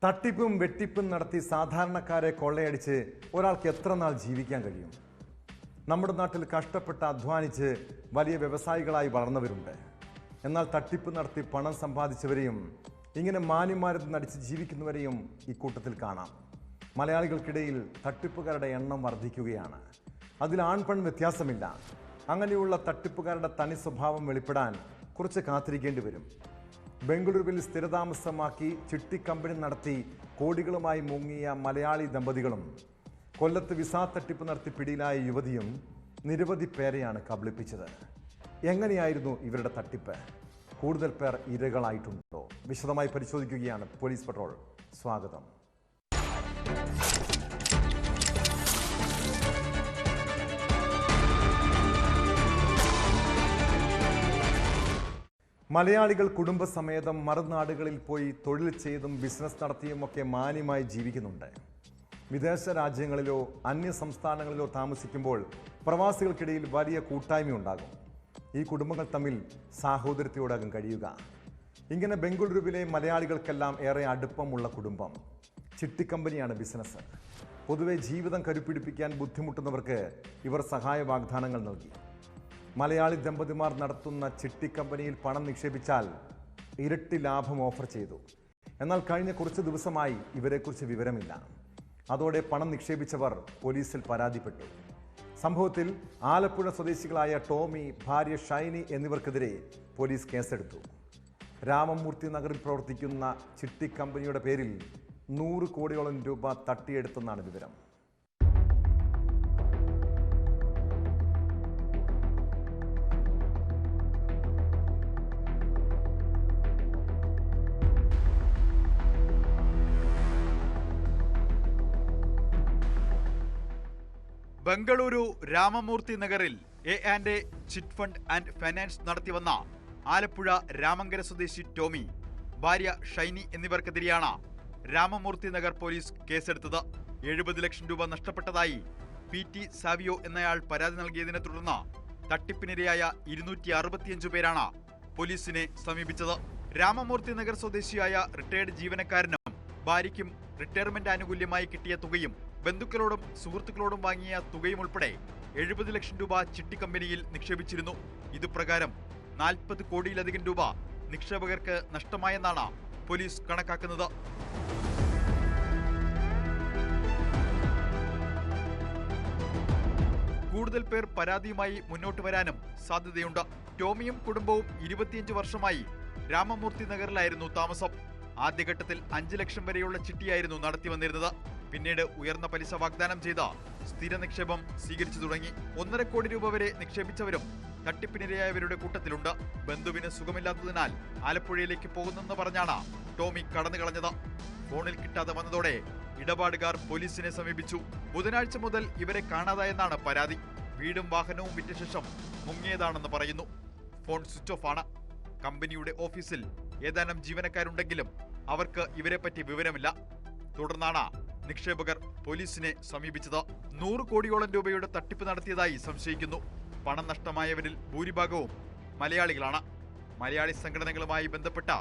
തട്ടിപ്പും വെട്ടിപ്പും നടത്തി സാധാരണക്കാരെ കൊള്ളയടിച്ച് ഒരാൾക്ക് എത്ര നാൾ ജീവിക്കാൻ കഴിയും? നമ്മുടെ നാട്ടിൽ കഷ്ടപ്പെട്ട് അധ്വാനിച്ച് വലിയ വ്യവസായികളായി വളർന്നവരുണ്ട്. എന്നാൽ തട്ടിപ്പ് നടത്തി പണം സമ്പാദിച്ചവരെയും ഇങ്ങനെ മാന്യന്മാരെന്ന് നടിച്ച് ജീവിക്കുന്നവരെയും ഇക്കൂട്ടത്തിൽ കാണാം. മലയാളികൾക്കിടയിൽ തട്ടിപ്പുകാരുടെ എണ്ണം വർദ്ധിക്കുകയാണ്. അതിൽ ആൺപെൺ വ്യത്യാസമില്ല. അങ്ങനെയുള്ള തട്ടിപ്പുകാരുടെ തനി സ്വഭാവം വെളിപ്പെടാൻ കുറച്ച് കാത്തിരിക്കേണ്ടി വരും. ബംഗളൂരുവിൽ സ്ഥിരതാമസമാക്കി ചിട്ടിക്കമ്പനി നടത്തി കോടികളുമായി മുങ്ങിയ മലയാളി ദമ്പതികളും കൊല്ലത്ത് വിസ തട്ടിപ്പ് നടത്തി പിടിയിലായ യുവതിയും നിരവധി പേരെയാണ് കബളിപ്പിച്ചത്. എങ്ങനെയായിരുന്നു ഇവരുടെ തട്ടിപ്പ്? കൂടുതൽ പേർ ഇരകളായിട്ടുണ്ടോ? വിശദമായി പരിശോധിക്കുകയാണ് പോലീസ് പട്രോൾ. സ്വാഗതം. മലയാളികൾ കുടുംബസമേതം മറുനാടുകളിൽ പോയി തൊഴിൽ ചെയ്തും ബിസിനസ് നടത്തിയുമൊക്കെ മാന്യമായി ജീവിക്കുന്നുണ്ട്. വിദേശ രാജ്യങ്ങളിലോ അന്യ സംസ്ഥാനങ്ങളിലോ താമസിക്കുമ്പോൾ പ്രവാസികൾക്കിടയിൽ വലിയ കൂട്ടായ്മയുണ്ടാകും. ഈ കുടുംബങ്ങൾ തമ്മിൽ സാഹോദര്യത്തോടാകും കഴിയുക. ഇങ്ങനെ ബംഗളൂരുവിലെ മലയാളികൾക്കെല്ലാം ഏറെ അടുപ്പമുള്ള കുടുംബം. ചിട്ടിക്കമ്പനിയാണ് ബിസിനസ്. പൊതുവെ ജീവിതം കരുപ്പിടിപ്പിക്കാൻ ബുദ്ധിമുട്ടുന്നവർക്ക് ഇവർ സഹായ വാഗ്ദാനങ്ങൾ നൽകി. മലയാളി ദമ്പതിമാർ നടത്തുന്ന ചിട്ടിക്കമ്പനിയിൽ പണം നിക്ഷേപിച്ചാൽ ഇരട്ടി ലാഭം ഓഫർ ചെയ്തു. എന്നാൽ കഴിഞ്ഞ കുറച്ച് ദിവസമായി ഇവരെക്കുറിച്ച് വിവരമില്ല. അതോടെ പണം നിക്ഷേപിച്ചവർ പോലീസിൽ പരാതിപ്പെട്ടു. സംഭവത്തിൽ ആലപ്പുഴ സ്വദേശികളായ ടോമി, ഭാര്യ ഷൈനി എന്നിവർക്കെതിരെ പോലീസ് കേസെടുത്തു. രാമമൂർത്തി നഗറിൽ പ്രവർത്തിക്കുന്ന ചിട്ടിക്കമ്പനിയുടെ പേരിൽ 100 കോടിയോളം രൂപ തട്ടിയെടുത്തെന്നാണ് വിവരം. ബംഗളൂരു രാമമൂർത്തി നഗറിൽ A&A chit fund and finance നടത്തിവന്ന ആലപ്പുഴ രാമങ്കര സ്വദേശി ടോമി, ഭാര്യ ഷൈനി എന്നിവർക്കെതിരെയാണ് രാമമൂർത്തി നഗർ പോലീസ് കേസെടുത്തത്. 70 ലക്ഷം രൂപ നഷ്ടപ്പെട്ടതായി PT സാവിയോ എന്നയാൾ പരാതി നൽകിയതിനെ തുടർന്ന് തട്ടിപ്പിനിരയായ 265 പേരാണ് പോലീസിനെ സമീപിച്ചത്. രാമമൂർത്തി നഗർ സ്വദേശിയായ റിട്ടയർഡ് ജീവനക്കാരനും ഭാര്യയ്ക്കും റിട്ടയർമെന്റ് ആനുകൂല്യമായി കിട്ടിയ തുകയും ബന്ധുക്കളോടും സുഹൃത്തുക്കളോടും വാങ്ങിയ തുകയും ഉൾപ്പെടെ 70 ലക്ഷം രൂപ ചിട്ടിക്കമ്പനിയിൽ നിക്ഷേപിച്ചിരുന്നു. ഇതുപ്രകാരം 40 കോടിയിലധികം രൂപ നിക്ഷേപകർക്ക് നഷ്ടമായെന്നാണ് പോലീസ് കണക്കാക്കുന്നത്. കൂടുതൽ പേർ പരാതിയുമായി മുന്നോട്ട് വരാനും സാധ്യതയുണ്ട്. ടോമിയും കുടുംബവും 25 വർഷമായി രാമമൂർത്തി നഗറിലായിരുന്നു താമസം. ആദ്യഘട്ടത്തിൽ 5 ലക്ഷം വരെയുള്ള ചിട്ടിയായിരുന്നു നടത്തി വന്നിരുന്നത്. പിന്നീട് ഉയർന്ന പലിശ വാഗ്ദാനം ചെയ്ത സ്ഥിര നിക്ഷേപം സ്വീകരിച്ചു തുടങ്ങി. 1.5 കോടി രൂപ വരെ നിക്ഷേപിച്ചവരും തട്ടിപ്പിനിരയായവരുടെ കൂട്ടത്തിലുണ്ട്. ബന്ധുവിന് സുഖമില്ലാത്തതിനാൽ ആലപ്പുഴയിലേക്ക് പോകുന്നെന്ന് പറഞ്ഞാണ് ടോമി കടന്നു കളഞ്ഞത്. ഫോണിൽ കിട്ടാതെ വന്നതോടെ ഇടപാടുകാർ പോലീസിനെ സമീപിച്ചു. ബുധനാഴ്ച മുതൽ ഇവരെ കാണാതായെന്നാണ് പരാതി. വീടും വാഹനവും വിറ്റ ശേഷം മുങ്ങിയതാണെന്ന് പറയുന്നു. ഫോൺ സ്വിച്ച് ഓഫ് ആണ്. കമ്പനിയുടെ ഓഫീസിൽ ഏതാനും ജീവനക്കാരുണ്ടെങ്കിലും അവർക്ക് ഇവരെപ്പറ്റി വിവരമില്ല. തുടർന്നാണ് നിക്ഷേപകർ പോലീസിനെ സമീപിച്ചത്. 100 കോടിയോളം രൂപയുടെ തട്ടിപ്പ് നടത്തിയതായി സംശയിക്കുന്നു. പണം നഷ്ടമായവരിൽ ഭൂരിഭാഗവും മലയാളികളാണ്. മലയാളി സംഘടനകളുമായി ബന്ധപ്പെട്ട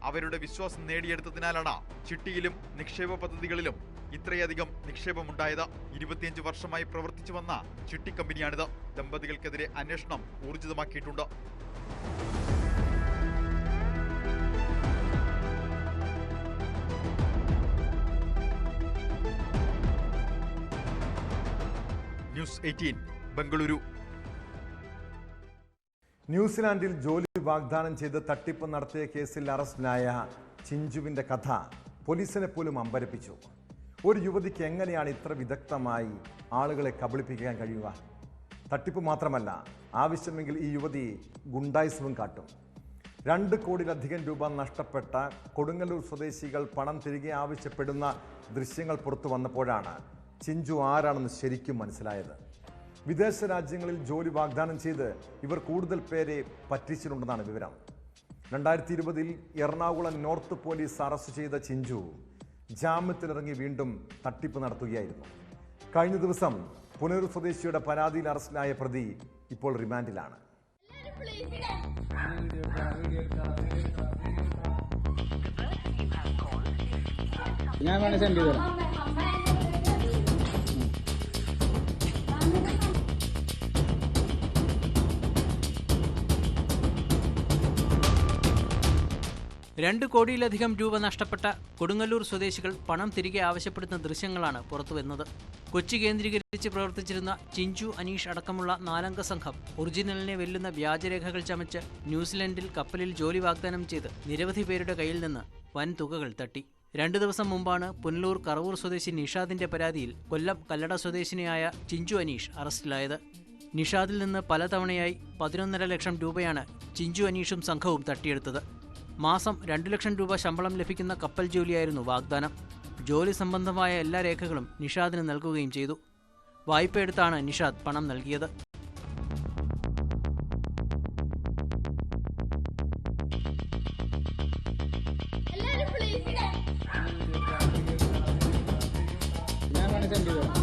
അവരുടെ വിശ്വാസം നേടിയെടുത്തതിനാലാണ് ചിട്ടിയിലും നിക്ഷേപ പദ്ധതികളിലും ഇത്രയധികം നിക്ഷേപമുണ്ടായത്. 25 വർഷമായി പ്രവർത്തിച്ചു വന്ന ചിട്ടിക്കമ്പനിയാണിത്. ദമ്പതികൾക്കെതിരെ അന്വേഷണം ഊർജിതമാക്കിയിട്ടുണ്ട്. ന്യൂസ് 18 ബംഗളൂരു. ന്യൂസിലാൻഡിൽ ജോലി വാഗ്ദാനം ചെയ്ത് തട്ടിപ്പ് നടത്തിയ കേസിൽ അറസ്റ്റിലായ ചിഞ്ചുവിന്റെ കഥ പോലീസിനെ പോലും അമ്പരപ്പിച്ചു. ഒരു യുവതിക്ക് എങ്ങനെയാണ് ഇത്ര വിദഗ്ധമായി ആളുകളെ കബളിപ്പിക്കാൻ കഴിയുക? തട്ടിപ്പ് മാത്രമല്ല, ആവശ്യമെങ്കിൽ ഈ യുവതി ഗുണ്ടായിസവും കാട്ടും. 2 കോടിയിലധികം രൂപ നഷ്ടപ്പെട്ട കൊടുങ്ങല്ലൂർ സ്വദേശികൾ പണം തിരികെ ആവശ്യപ്പെടുന്ന ദൃശ്യങ്ങൾ പുറത്തു വന്നപ്പോഴാണ് ചിഞ്ചു ആരാണെന്ന് ശരിക്കും മനസ്സിലായത്. വിദേശ രാജ്യങ്ങളിൽ ജോലി വാഗ്ദാനം ചെയ്ത് ഇവർ കൂടുതൽ പേരെ പറ്റിച്ചിട്ടുണ്ടെന്നാണ് വിവരം. 2020 എറണാകുളം നോർത്ത് പോലീസ് അറസ്റ്റ് ചെയ്ത ചിഞ്ചു ജാമ്യത്തിലിറങ്ങി വീണ്ടും തട്ടിപ്പ് നടത്തുകയായിരുന്നു. കഴിഞ്ഞ ദിവസം പുനലൂർ സ്വദേശിയുടെ പരാതിയിൽ അറസ്റ്റിലായ പ്രതി ഇപ്പോൾ റിമാൻഡിലാണ്. ഞാൻ വേണേൽ സെൻഡ് ചെയ്ത് തരാം. രണ്ട് കോടിയിലധികം രൂപ നഷ്ടപ്പെട്ട കൊടുങ്ങല്ലൂർ സ്വദേശികൾ പണം തിരികെ ആവശ്യപ്പെടുന്ന ദൃശ്യങ്ങളാണ് പുറത്തുവരുന്നത്. കൊച്ചി കേന്ദ്രീകരിച്ച് പ്രവർത്തിച്ചിരുന്ന ചിഞ്ചു അനീഷ് അടക്കമുള്ള 4-അംഗ സംഘം ഒറിജിനലിനെ വെല്ലുന്ന വ്യാജരേഖകൾ ചമച്ച് ന്യൂസിലൻഡിൽ കപ്പലിൽ ജോലി വാഗ്ദാനം ചെയ്ത് നിരവധി പേരുടെ കയ്യിൽ നിന്ന് വൻ തുകകൾ തട്ടി. 2 ദിവസം മുമ്പാണ് പുനലൂർ കറവൂർ സ്വദേശി നിഷാദിന്റെ പരാതിയിൽ കൊല്ലം കല്ലട സ്വദേശിനിയായ ചിഞ്ചു അനീഷ് അറസ്റ്റിലായത്. നിഷാദിൽ നിന്ന് പലതവണയായി 11.5 ലക്ഷം രൂപയാണ് ചിഞ്ചു അനീഷും സംഘവും തട്ടിയെടുത്തത്. മാസം 2 ലക്ഷം രൂപ ശമ്പളം ലഭിക്കുന്ന കപ്പൽ ജോലിയായിരുന്നു വാഗ്ദാനം. ജോലി സംബന്ധമായ എല്ലാ രേഖകളും നിഷാദിന് നൽകുകയും ചെയ്തു. വായ്പയെടുത്താണ് നിഷാദ് പണം നൽകിയത്. ഞാൻ വേണേൽ സെൻഡ് ചെയ്ത് തരാം.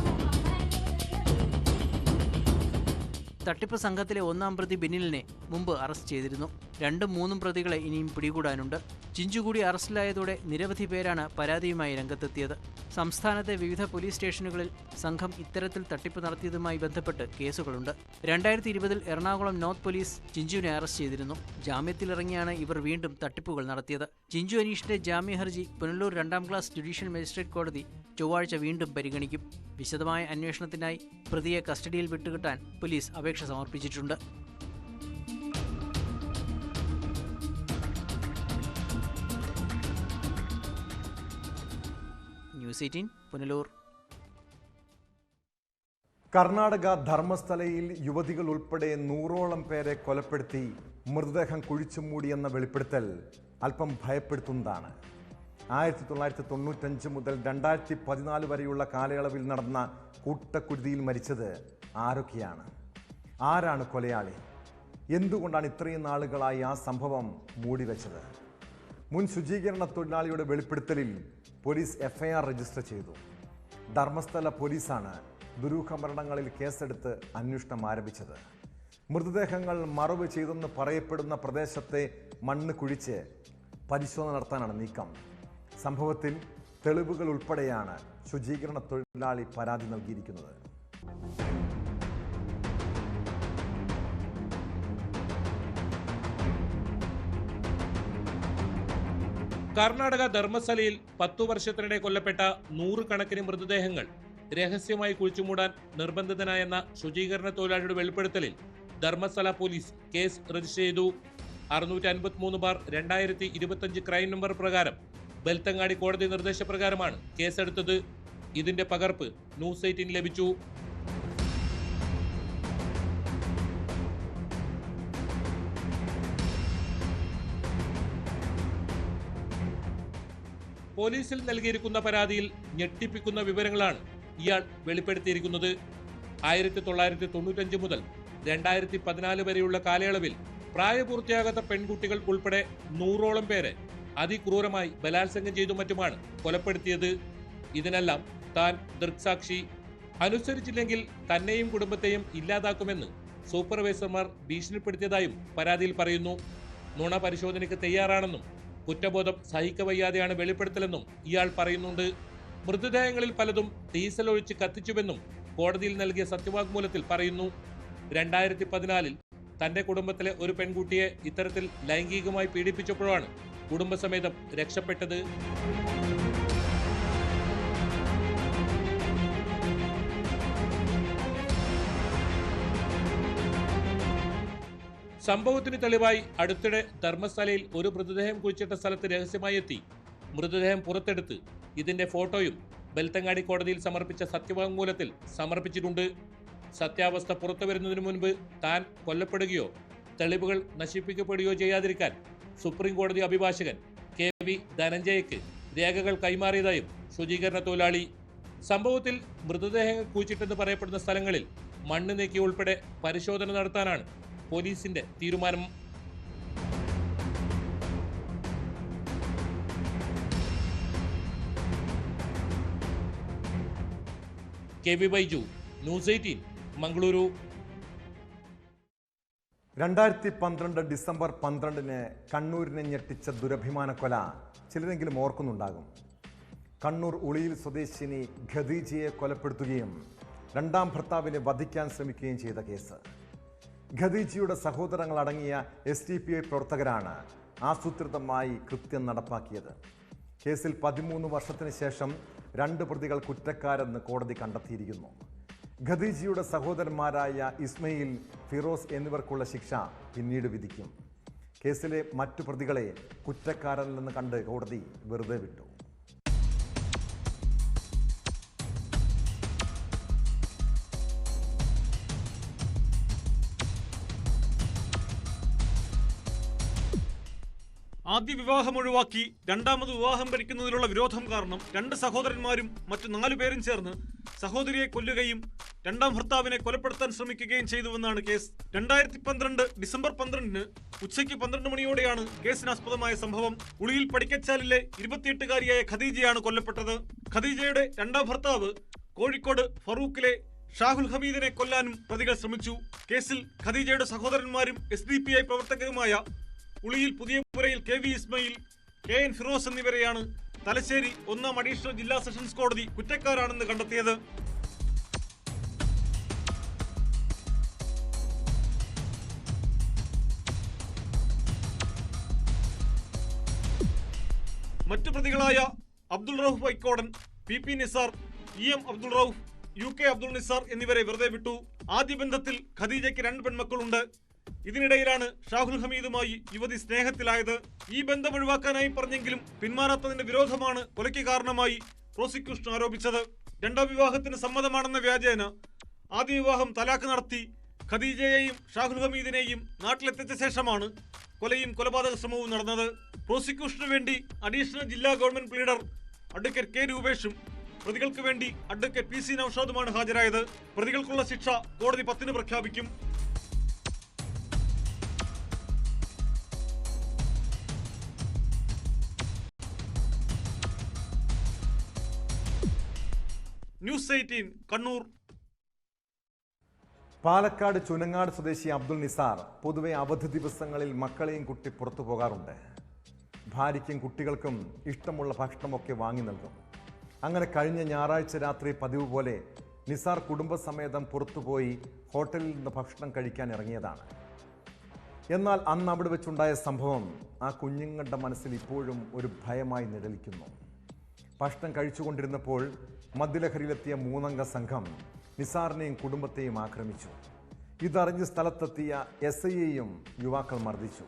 തട്ടിപ്പ് സംഘത്തിലെ 1-ാം പ്രതി ബിനിലിനെ മുമ്പ് അറസ്റ്റ് ചെയ്തിരുന്നു. 2-3 പ്രതികളെ ഇനിയും പിടികൂടാനുണ്ട്. ചിഞ്ചു കൂടി അറസ്റ്റിലായതോടെ നിരവധി പേരാണ് പരാതിയുമായി രംഗത്തെത്തിയത്. സംസ്ഥാനത്തെ വിവിധ പോലീസ് സ്റ്റേഷനുകളിൽ സംഘം ഇത്തരത്തിൽ തട്ടിപ്പ് നടത്തിയതുമായി ബന്ധപ്പെട്ട് കേസുകളുണ്ട്. 2020-ൽ എറണാകുളം നോർത്ത് പോലീസ് ചിഞ്ചുവിനെ അറസ്റ്റ് ചെയ്തിരുന്നു. ജാമ്യത്തിലിറങ്ങിയാണ് ഇവർ വീണ്ടും തട്ടിപ്പുകൾ നടത്തിയത്. ചിഞ്ചു അനീഷിന്റെ ജാമ്യ ഹർജി പുനലൂർ 2-ാം ക്ലാസ് ജുഡീഷ്യൽ മജിസ്ട്രേറ്റ് കോടതി ചൊവ്വാഴ്ച വീണ്ടും പരിഗണിക്കും. വിശദമായ അന്വേഷണത്തിനായി പ്രതിയെ കസ്റ്റഡിയിൽ വിട്ടുകിട്ടാൻ പോലീസ് അപേക്ഷ സമർപ്പിച്ചിട്ടുണ്ട്. ന്യൂസ് 18 പുനലൂർ. കർണാടക ധർമ്മസ്ഥലയിൽ യുവതികൾ ഉൾപ്പെടെ 100ഓളം പേരെ കൊലപ്പെടുത്തി മൃതദേഹം കുഴിച്ചുമൂടിയെന്ന വെളിപ്പെടുത്തൽ അല്പം ഭയപ്പെടുത്തുന്നതാണ്. 1995 മുതൽ 2014 വരെയുള്ള കാലയളവിൽ നടന്ന കൂട്ടക്കുരുതിയിൽ മരിച്ചത് ആരൊക്കെയാണ്? ആരാണ് കൊലയാളി? എന്തുകൊണ്ടാണ് ഇത്രയും നാളുകളായി ആ സംഭവം മൂടിവെച്ചത്? മുൻ ശുചീകരണ തൊഴിലാളിയുടെ വെളിപ്പെടുത്തലിൽ പോലീസ് FIR രജിസ്റ്റർ ചെയ്തു. ധർമ്മസ്ഥല പോലീസാണ് ദുരൂഹ മരണങ്ങളിൽ കേസെടുത്ത് അന്വേഷണം ആരംഭിച്ചത്. മൃതദേഹങ്ങൾ മറവ് ചെയ്തെന്ന് പറയപ്പെടുന്ന പ്രദേശത്തെ മണ്ണ് കുഴിച്ച് പരിശോധന നടത്താനാണ് നീക്കം. സംഭവത്തിൽ തെളിവുകൾ ഉൾപ്പെടെയാണ് ശുചീകരണ തൊഴിലാളി പരാതി നൽകിയിരിക്കുന്നത്. കർണാടക ധർമ്മസ്ഥലയിൽ 10 വർഷത്തിനിടെ കൊല്ലപ്പെട്ട 100 കണക്കിന് മൃതദേഹങ്ങൾ രഹസ്യമായി കുഴിച്ചുമൂടാൻ നിർബന്ധിതനായെന്ന ശുചീകരണ തൊഴിലാളിയുടെ വെളിപ്പെടുത്തലിൽ ധർമ്മസ്ഥല പോലീസ് കേസ് രജിസ്റ്റർ ചെയ്തു. 659/2025 ക്രൈം നമ്പർ പ്രകാരം ബെൽത്തങ്ങാടി കോടതി നിർദ്ദേശപ്രകാരമാണ് കേസെടുത്തത്. ഇതിന്റെ പകർപ്പ് ന്യൂസ് 18 ലഭിച്ചു. പോലീസിൽ നൽകിയിരിക്കുന്ന പരാതിയിൽ ഞെട്ടിപ്പിക്കുന്ന വിവരങ്ങളാണ് ഇയാൾ വെളിപ്പെടുത്തിയിരിക്കുന്നത്. 1995 മുതൽ 2014 വരെയുള്ള കാലയളവിൽ പ്രായപൂർത്തിയാകാത്ത പെൺകുട്ടികൾ ഉൾപ്പെടെ 100ഓളം പേരെ അതിക്രൂരമായി ബലാത്സംഗം ചെയ്തു മറ്റുമാണ് കൊലപ്പെടുത്തിയത്. ഇതിനെല്ലാം താൻ ദൃക്സാക്ഷി. അനുസരിച്ചില്ലെങ്കിൽ തന്നെയും കുടുംബത്തെയും ഇല്ലാതാക്കുമെന്ന് സൂപ്പർവൈസർമാർ ഭീഷണിപ്പെടുത്തിയതായും പരാതിയിൽ പറയുന്നു. നുണ പരിശോധനയ്ക്ക് തയ്യാറാണെന്നും കുറ്റബോധം സഹിക്കവയ്യാതെയാണ് വെളിപ്പെടുത്തലെന്നും ഇയാൾ പറയുന്നുണ്ട്. മൃതദേഹങ്ങളിൽ പലതും ഡീസൽ ഒഴിച്ച് കത്തിച്ചുവെന്നും കോടതിയിൽ നൽകിയ സത്യവാങ്മൂലത്തിൽ പറയുന്നു. 2014-ൽ തന്റെ കുടുംബത്തിലെ ഒരു പെൺകുട്ടിയെ ഇത്തരത്തിൽ ലൈംഗികമായി പീഡിപ്പിച്ചപ്പോഴാണ് കുടുംബസമേതം രക്ഷപ്പെട്ടത്. സംഭവത്തിന് തെളിവായി അടുത്തിടെ ധർമ്മസ്ഥലയിൽ ഒരു മൃതദേഹം കുഴിച്ചിട്ട സ്ഥലത്ത് രഹസ്യമായി എത്തി മൃതദേഹം പുറത്തെടുത്ത് ഇതിന്റെ ഫോട്ടോയും ബെൽത്തങ്ങാടി കോടതിയിൽ സമർപ്പിച്ച സത്യവാങ്മൂലത്തിൽ സമർപ്പിച്ചിട്ടുണ്ട്. സത്യാവസ്ഥ പുറത്തു വരുന്നതിന് മുൻപ് താൻ കൊല്ലപ്പെടുകയോ തെളിവുകൾ നശിപ്പിക്കപ്പെടുകയോ ചെയ്യാതിരിക്കാൻ സുപ്രീം കോടതി അഭിഭാഷകൻ KV ധനഞ്ജയക്ക് രേഖകൾ കൈമാറിയതായും ശുചീകരണ തൊഴിലാളി. സംഭവത്തിൽ മൃതദേഹങ്ങൾ കുഴിച്ചിട്ടെന്ന് പറയപ്പെടുന്ന സ്ഥലങ്ങളിൽ മണ്ണ് നീക്കി ഉൾപ്പെടെ പരിശോധന നടത്താനാണ് പോലീസിന്റെ തീരുമാനം. KV Baiju, news 18, Mangaluru. 2012 December 12-ന് കണ്ണൂരിനെ ഞെട്ടിച്ച ദുരഭിമാന കൊല ചിലരെങ്കിലും ഓർക്കുന്നുണ്ടാകും. കണ്ണൂർ ഉളിയിൽ സ്വദേശിനി ഖദീജയെ കൊലപ്പെടുത്തുകയും രണ്ടാം ഭർത്താവിനെ വധിക്കാൻ ശ്രമിക്കുകയും ചെയ്ത കേസ്. ഖദീജയുടെ സഹോദരങ്ങൾ അടങ്ങിയ SDPI പ്രവർത്തകരാണ് ആസൂത്രിതമായി കൃത്യം നടപ്പാക്കിയത്. കേസിൽ 13 വർഷത്തിന് ശേഷം 2 പ്രതികൾ കുറ്റക്കാരെന്ന് കോടതി കണ്ടെത്തിയിരിക്കുന്നു. ഖദീജയുടെ സഹോദരന്മാരായ ഇസ്മയിൽ, ഫിറോസ് എന്നിവർക്കുള്ള ശിക്ഷ പിന്നീട് വിധിക്കും. കേസിലെ മറ്റു പ്രതികളെ കുറ്റക്കാരനില്ലെന്ന് കണ്ട് കോടതി വെറുതെ വിട്ടു. ആദ്യ വിവാഹം ഒഴിവാക്കി രണ്ടാമത് വിവാഹം കഴിക്കുന്നതിലുള്ള വിരോധം കാരണം 2 സഹോദരന്മാരും മറ്റു 4 പേരും ചേർന്ന് സഹോദരിയെ കൊല്ലുകയും രണ്ടാം ഭർത്താവിനെ കൊലപ്പെടുത്താൻ ശ്രമിക്കുകയും ചെയ്തുവെന്നാണ് കേസ്. 2012 ഡിസംബർ 12-ന് ഉച്ചയ്ക്ക് 12 മണിയോടെയാണ് കേസിനാസ്പദമായ സംഭവം. ഉളിയിൽ പടിക്കച്ചാലിലെ 28-കാരിയായ ഖദീജയാണ് കൊല്ലപ്പെട്ടത്. ഖദീജയുടെ രണ്ടാം ഭർത്താവ് കോഴിക്കോട് ഫറൂഖിലെ ഷാഹുൽ ഹമീദിനെ കൊല്ലാനും പ്രതികൾ ശ്രമിച്ചു. കേസിൽ ഖദീജയുടെ സഹോദരന്മാരും SDPI പ്രവർത്തകരുമായ Uliyil പുതിയപുരയിൽ KV Ismail, KN Firoz എന്നിവരെയാണ് തലശ്ശേരി 1ാം അഡീഷണൽ ജില്ലാ സെഷൻസ് കോടതി കുറ്റക്കാരാണെന്ന് കണ്ടെത്തിയത്. മറ്റു പ്രതികളായ Abdul Rauf വൈക്കോടൻ, PP Nisar, EM Abdul Rauf, UK Abdul Nisar എന്നിവരെ വെറുതെ വിട്ടു. ആദ്യ ബന്ധത്തിൽ ഖദീജയ്ക്ക് 2 പെൺമക്കളുണ്ട്. ഇതിനിടയിലാണ് ഷാഹുൽ ഹമീദുമായി യുവതി സ്നേഹത്തിലായത്. ഈ ബന്ധം ഒഴിവാക്കാനായി പറഞ്ഞെങ്കിലും പിന്മാറാത്തതിന്റെ വിരോധമാണ് കൊലയ്ക്ക് കാരണമായി പ്രോസിക്യൂഷൻ ആരോപിച്ചത്. രണ്ടാം വിവാഹത്തിന് സമ്മതമാണെന്ന വ്യാജേന ആദ്യ വിവാഹം തലാഖ് നടത്തി ഖദീജയെയും ഷാഹുൽ ഹമീദിനെയും നാട്ടിലെത്തിച്ച ശേഷമാണ് കൊലയും കൊലപാതക ശ്രമവും നടന്നത്. പ്രോസിക്യൂഷനു വേണ്ടി അഡീഷണൽ ജില്ലാ ഗവൺമെന്റ് പ്ലീഡർ അഡ്വക്കേറ്റ് K രൂപേഷും പ്രതികൾക്ക് വേണ്ടി അഡ്വക്കേറ്റ് PC നൌഷാദുമാണ് ഹാജരായത്. പ്രതികൾക്കുള്ള ശിക്ഷ കോടതി 10-ന് പ്രഖ്യാപിക്കും. ന്യൂസ് 18 കണ്ണൂർ. പാലക്കാട് ചുനങ്ങാട് സ്വദേശി അബ്ദുൾ നിസാർ പൊതുവെ അവധി ദിവസങ്ങളിൽ മക്കളെയും കുട്ടി പുറത്തു പോകാറുണ്ട്. ഭാര്യയ്ക്കും കുട്ടികൾക്കും ഇഷ്ടമുള്ള ഭക്ഷണമൊക്കെ വാങ്ങി നൽകും. അങ്ങനെ കഴിഞ്ഞ ഞായറാഴ്ച രാത്രി പതിവ് പോലെ നിസാർ കുടുംബസമേതം പുറത്തുപോയി ഹോട്ടലിൽ നിന്ന് ഭക്ഷണം കഴിക്കാൻ ഇറങ്ങിയതാണ്. എന്നാൽ അന്ന് അവിടെ വെച്ചുണ്ടായ സംഭവം ആ കുഞ്ഞുങ്ങളുടെ മനസ്സിൽ ഇപ്പോഴും ഒരു ഭയമായി നിഴലിക്കുന്നു. ഭക്ഷണം കഴിച്ചുകൊണ്ടിരുന്നപ്പോൾ മദ്യലഹരിയിലെത്തിയ 3-അംഗ സംഘം നിസാറിനെയും കുടുംബത്തെയും ആക്രമിച്ചു. ഇതറിഞ്ഞ് സ്ഥലത്തെത്തിയ SIയെയും യുവാക്കൾ മർദ്ദിച്ചു.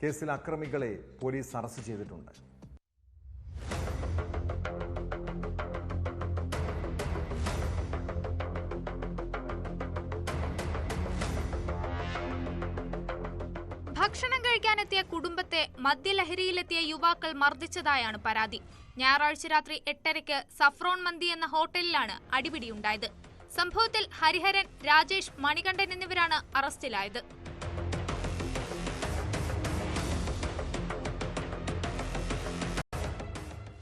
കേസിൽ അക്രമികളെ പോലീസ് അറസ്റ്റ് ചെയ്തിട്ടുണ്ട്. ഭക്ഷണം കഴിക്കാനെത്തിയ കുടുംബത്തെ മദ്യലഹരിയിലെത്തിയ യുവാക്കൾ മർദ്ദിച്ചതായാണ് പരാതി. ഞായറാഴ്ച രാത്രി 8:30-ക്ക് സഫ്രോൺ മന്തി എന്ന ഹോട്ടലിലാണ് അടിപിടിയുണ്ടായത്. സംഭവത്തിൽ ഹരിഹരൻ, രാജേഷ്, മണികണ്ഠൻ എന്നിവരാണ് അറസ്റ്റിലായത്.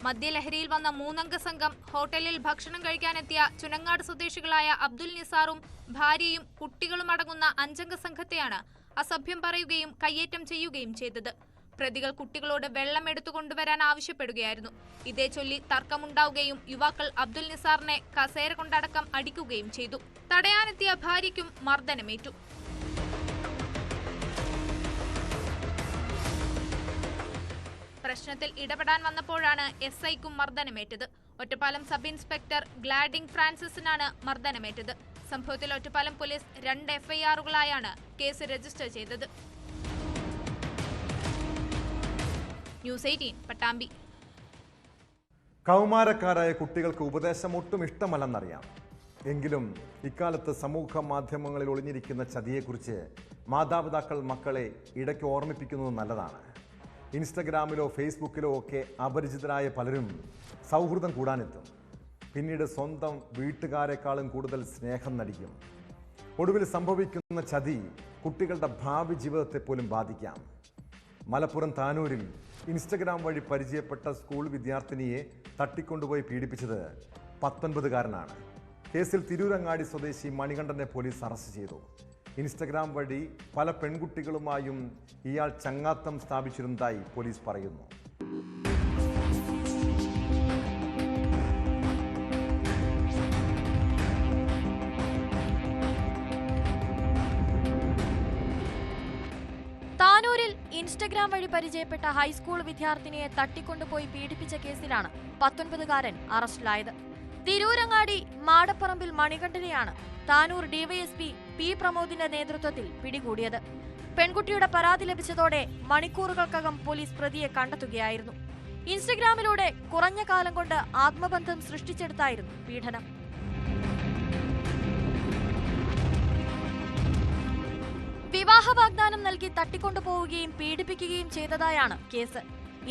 മദ്യലഹരിയിൽ വന്ന 3-അംഗ സംഘം ഹോട്ടലിൽ ഭക്ഷണം കഴിക്കാനെത്തിയ ചുനങ്ങാട് സ്വദേശികളായ അബ്ദുൾ നിസാറും ഭാര്യയും കുട്ടികളും അടങ്ങുന്ന 5-അംഗ സംഘത്തെയാണ് അസഭ്യം പറയുകയും കയ്യേറ്റം ചെയ്യുകയും ചെയ്തത്. പ്രതികൾ കുട്ടികളോട് വെള്ളം എടുത്തുകൊണ്ടുവരാൻ ആവശ്യപ്പെടുകയായിരുന്നു. ഇതേ ചൊല്ലി തർക്കമുണ്ടാവുകയും യുവാക്കൾ അബ്ദുൾ നിസാറിനെ കസേര കൊണ്ടടക്കം അടിക്കുകയും ചെയ്തു. തടയാനെത്തിയ ഭാര്യയ്ക്കും മർദ്ദനമേറ്റു. പ്രശ്നത്തിൽ ഇടപെടാൻ വന്നപ്പോഴാണ് SIക്കും മർദ്ദനമേറ്റത്. ഒറ്റപ്പാലം സബ് ഇൻസ്പെക്ടർ ഗ്ലാഡിംഗ് ഫ്രാൻസിസിനാണ് മർദ്ദനമേറ്റത്. സംഭവത്തിൽ ഒറ്റപ്പാലം പോലീസ് 2 FIRകളായാണ് കേസ് രജിസ്റ്റർ ചെയ്തത്. ന്യൂസ് 18 പട്ടാമ്പി. കൗമാരക്കാരായ കുട്ടികൾക്ക് ഉപദേശം ഒട്ടും ഇഷ്ടമല്ലെന്നറിയാം. എങ്കിലും ഇക്കാലത്ത് സമൂഹ മാധ്യമങ്ങളിൽ ഒളിഞ്ഞിരിക്കുന്ന ചതിയെക്കുറിച്ച് മാതാപിതാക്കൾ മക്കളെ ഇടയ്ക്ക് ഓർമ്മിപ്പിക്കുന്നത് നല്ലതാണ്. ഇൻസ്റ്റഗ്രാമിലോ ഫേസ്ബുക്കിലോ ഒക്കെ അപരിചിതരായ പലരും സൗഹൃദം കൂടാനെത്തും. പിന്നീട് സ്വന്തം വീട്ടുകാരെക്കാളും കൂടുതൽ സ്നേഹം നടിക്കും. ഒടുവിൽ സംഭവിക്കുന്ന ചതി കുട്ടികളുടെ ഭാവി ജീവിതത്തെ പോലും ബാധിക്കാം. മലപ്പുറം താനൂരിൽ ഇൻസ്റ്റഗ്രാം വഴി പരിചയപ്പെട്ട സ്കൂൾ വിദ്യാർത്ഥിനിയെ തട്ടിക്കൊണ്ടുപോയി പീഡിപ്പിച്ചത് 19-കാരനാണ്. കേസിൽ തിരൂരങ്ങാടി സ്വദേശി മണികണ്ഠനെ പോലീസ് അറസ്റ്റ് ചെയ്തു. ഇൻസ്റ്റഗ്രാം വഴി പല പെൺകുട്ടികളുമായും ഇയാൾ ചങ്ങാത്തം സ്ഥാപിച്ചിരുന്നതായി പോലീസ് പറയുന്നു. ഇൻസ്റ്റഗ്രാം വഴി പരിചയപ്പെട്ട ഹൈസ്കൂൾ വിദ്യാർത്ഥിനിയെ തട്ടിക്കൊണ്ടുപോയി പീഡിപ്പിച്ച കേസിലാണ് 19-കാരൻ അറസ്റ്റിലായത്. തിരൂരങ്ങാടി മാടപ്പറമ്പിൽ മണികണ്ഠനെയാണ് താനൂർ ഡിവൈഎസ്പി പി പ്രമോദിന്റെ നേതൃത്വത്തിൽ പിടികൂടിയത്. പെൺകുട്ടിയുടെ പരാതി ലഭിച്ചതോടെ മണിക്കൂറുകൾക്കകം പോലീസ് പ്രതിയെ കണ്ടെത്തുകയായിരുന്നു. ഇൻസ്റ്റഗ്രാമിലൂടെ കുറഞ്ഞ കാലം കൊണ്ട് ആത്മബന്ധം സൃഷ്ടിച്ചെടുത്തായിരുന്നു പീഡനം. വിവാഹ വാഗ്ദാനം നൽകി തട്ടിക്കൊണ്ടുപോവുകയും പീഡിപ്പിക്കുകയും ചെയ്തതായാണ് കേസ്.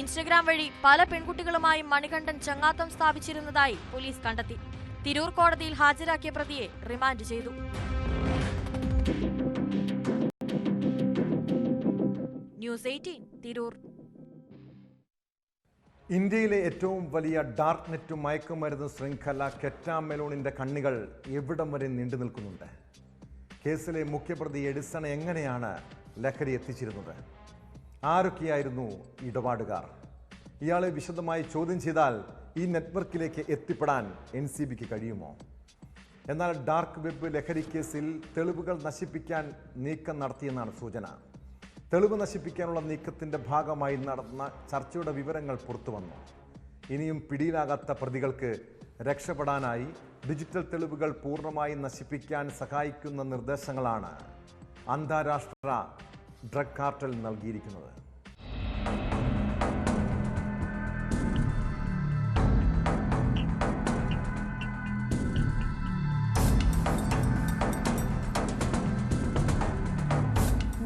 ഇൻസ്റ്റഗ്രാം വഴി പല പെൺകുട്ടികളുമായും മണികണ്ഠൻ ചങ്ങാത്തം സ്ഥാപിച്ചിരുന്നതായി പോലീസ് കണ്ടെത്തി. തിരൂർ കോടതിയിൽ ഹാജരാക്കിയ പ്രതിയെ റിമാൻഡ് ചെയ്തു. ന്യൂസ് 18 തിരൂർ. ഇന്ത്യയിലെ ഏറ്റവും വലിയ ഡാർക്ക് നെറ്റ് മയക്കുമരുന്ന് ശൃംഖല കെറ്റാമെലോണിന്റെ കണ്ണികൾ എവിടം വരെ നീണ്ടു നിൽക്കുന്നുണ്ട്? കേസിലെ മുഖ്യപ്രതി എഡിസൺ എങ്ങനെയാണ് ലഹരി എത്തിച്ചിരുന്നത്? ആരൊക്കെയായിരുന്നു ഇടപാടുകാർ? ഇയാളെ വിശദമായി ചോദ്യം ചെയ്താൽ ഈ നെറ്റ്വർക്കിലേക്ക് എത്തിപ്പെടാൻ NCBക്ക് കഴിയുമോ? എന്നാൽ ഡാർക്ക് വെബ് ലഹരി കേസിൽ തെളിവുകൾ നശിപ്പിക്കാൻ നീക്കം നടത്തിയെന്നാണ് സൂചന. തെളിവ് നശിപ്പിക്കാനുള്ള നീക്കത്തിൻ്റെ ഭാഗമായി നടന്ന ചർച്ചയുടെ വിവരങ്ങൾ പുറത്തുവന്നു. ഇനിയും പിടിയിലാകാത്ത പ്രതികൾക്ക് രക്ഷപ്പെടാനായി ഡിജിറ്റൽ തെളിവുകൾ പൂർണ്ണമായി നശിപ്പിക്കാൻ സഹായിക്കുന്ന നിർദ്ദേശങ്ങളാണ് അന്താരാഷ്ട്ര ഡ്രഗ് കാർട്ടൽ നൽകിയിരിക്കുന്നത്.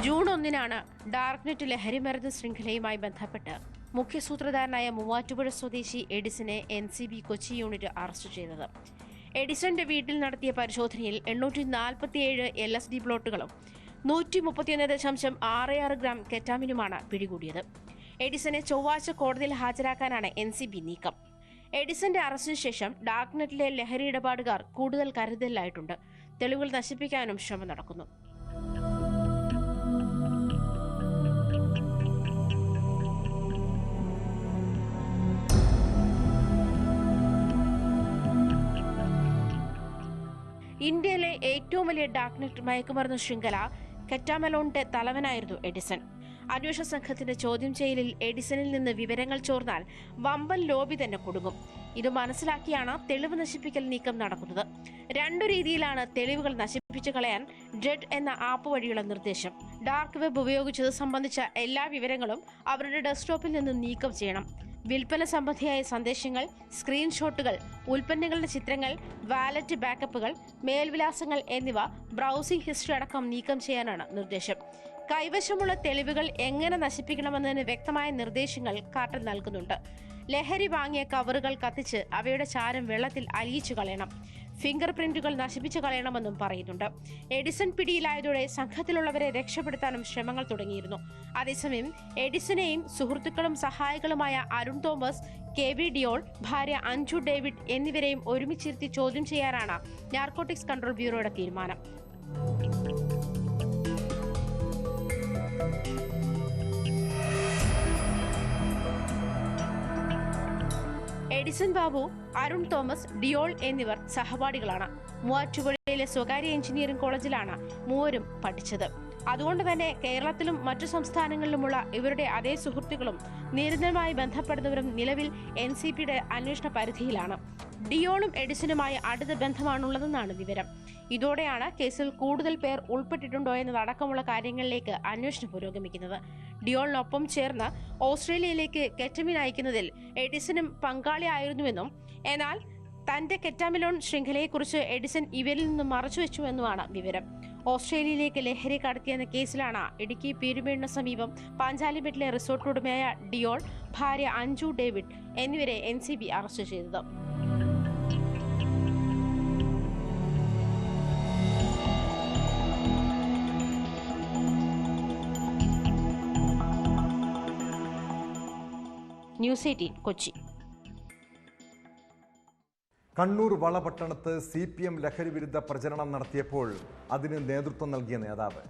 ജൂൺ 1-നാണ് ഡാർക്ക്നെറ്റ് ലഹരിമരുന്ന് ശൃംഖലയുമായി ബന്ധപ്പെട്ട് മുഖ്യ സൂത്രധാരനായ മൂവാറ്റുപുഴ സ്വദേശി എഡിസനെ NCB കൊച്ചി യൂണിറ്റ് അറസ്റ്റ് ചെയ്തത്. എഡിസന്റെ വീട്ടിൽ നടത്തിയ പരിശോധനയിൽ 847 LSD പ്ലോട്ടുകളും 131.66 ഗ്രാം കെറ്റാമിനുമാണ് പിടികൂടിയത്. എഡിസനെ ചൊവ്വാഴ്ച കോടതിയിൽ ഹാജരാക്കാനാണ് NCB നീക്കം. എഡിസന്റെ അറസ്റ്റിന് ശേഷം ഡാർക്ക്നെറ്റിലെ ലഹരി ഇടപാടുകാർ കൂടുതൽ കരുതലിലായിട്ടുണ്ട്. തെളിവുകൾ നശിപ്പിക്കാനും ശ്രമം നടക്കുന്നു. ഇന്ത്യയിലെ ഏറ്റവും വലിയ ഡാർക്ക്നെറ്റ് മയക്കുമരുന്ന് ശൃംഖല കെറ്റാമെലോണിന്റെ തലവനായിരുന്നു എഡിസൺ. അന്വേഷണ സംഘത്തിന്റെ ചോദ്യം ചെയ്യലിൽ എഡിസണിൽ നിന്ന് വിവരങ്ങൾ ചോർന്നാൽ വമ്പൻ ലോബി തന്നെ കുടുങ്ങും. ഇത് മനസ്സിലാക്കിയാണ് തെളിവ് നശിപ്പിക്കൽ നീക്കം നടക്കുന്നത്. 2 രീതിയിലാണ് തെളിവുകൾ നശിപ്പിച്ചു കളയാൻ ഡ്രെഡ് എന്ന ആപ്പ് വഴിയുള്ള നിർദ്ദേശം. ഡാർക്ക് വെബ് ഉപയോഗിച്ചത് സംബന്ധിച്ച എല്ലാ വിവരങ്ങളും അവരുടെ ഡെസ്ക്ടോപ്പിൽ നിന്ന് നീക്കം ചെയ്യണം. വിൽപ്പന സംബന്ധിയായ സന്ദേശങ്ങൾ, സ്ക്രീൻഷോട്ടുകൾ, ഉൽപ്പന്നങ്ങളുടെ ചിത്രങ്ങൾ, വാലറ്റ് ബാക്കപ്പുകൾ, മേൽവിലാസങ്ങൾ എന്നിവ ബ്രൗസിംഗ് ഹിസ്റ്ററി അടക്കം നീക്കം ചെയ്യാനാണ് നിർദ്ദേശം. കൈവശമുള്ള തെളിവുകൾ എങ്ങനെ നശിപ്പിക്കണമെന്നതിന് വ്യക്തമായ നിർദ്ദേശങ്ങൾ കാർട്ടൽ നൽകുന്നുണ്ട്. ലഹരി വാങ്ങിയ കവറുകൾ കത്തിച്ച് അവയുടെ ചാരം വെള്ളത്തിൽ അലിയിച്ചു കളയണം. ഫിംഗർ പ്രിന്റുകൾ നശിപ്പിച്ചു കളയണമെന്നും പറയുന്നുണ്ട്. എഡിസൺ പിടിയിലായതോടെ സംഘത്തിലുള്ളവരെ രക്ഷപ്പെടുത്താനും ശ്രമങ്ങൾ തുടങ്ങിയിരുന്നു. അതേസമയം എഡിസനെയും സുഹൃത്തുക്കളും സഹായികളുമായ അരുൺ തോമസ്, KV ഡിയോൾ, ഭാര്യ അഞ്ജു ഡേവിഡ് എന്നിവരെയും ഒരുമിച്ചിരുത്തി ചോദ്യം ചെയ്യാനാണ് നാർക്കോട്ടിക്സ് കൺട്രോൾ ബ്യൂറോയുടെ തീരുമാനം. എഡിസൺ ബാബു, അരുൺ തോമസ്, ഡിയോൾ എന്നിവർ സഹപാഠികളാണ്. മൂവാറ്റുപുഴയിലെ സ്വകാര്യ എഞ്ചിനീയറിംഗ് കോളേജിലാണ് മൂവരും പഠിച്ചത്. അതുകൊണ്ട് തന്നെ കേരളത്തിലും മറ്റു സംസ്ഥാനങ്ങളിലുമുള്ള ഇവരുടെ അതേ സുഹൃത്തുക്കളും നിരന്തരമായി ബന്ധപ്പെടുന്നവരും നിലവിൽ NCBയുടെ അന്വേഷണ പരിധിയിലാണ്. ഡിയോളും എഡിസനുമായി അടുത്ത ബന്ധമാണുള്ളതെന്നാണ് വിവരം. ഇതോടെയാണ് കേസിൽ കൂടുതൽ പേർ ഉൾപ്പെട്ടിട്ടുണ്ടോ എന്നതടക്കമുള്ള കാര്യങ്ങളിലേക്ക് അന്വേഷണം പുരോഗമിക്കുന്നത്. ഡിയോളിനൊപ്പം ചേർന്ന് ഓസ്ട്രേലിയയിലേക്ക് കെറ്റമിൻ അയക്കുന്നതിൽ എഡിസനും പങ്കാളിയായിരുന്നുവെന്നും എന്നാൽ തന്റെ കെറ്റാമിലോൺ ശൃംഖലയെക്കുറിച്ച് എഡിസൺ ഇവരിൽ നിന്നും മറച്ചുവെച്ചുവെന്നുമാണ് വിവരം. ഓസ്ട്രേലിയയിലേക്ക് ലഹരി കടത്തിയെന്ന കേസിലാണ് ഇടുക്കി പീരുമേടിന് സമീപം പാഞ്ചാലിമേട്ടിലെ റിസോർട്ട് ഉടമയായ ഡിയോൾ, ഭാര്യ അഞ്ജു ഡേവിഡ് എന്നിവരെ NCB അറസ്റ്റ് ചെയ്തത്. ന്യൂസ് 18 കൊച്ചി. കണ്ണൂർ വളപട്ടണത്ത് CPM ലഹരി വിരുദ്ധ പ്രചരണം നടത്തിയപ്പോൾ അതിന് നേതൃത്വം നൽകിയ നേതാവ്,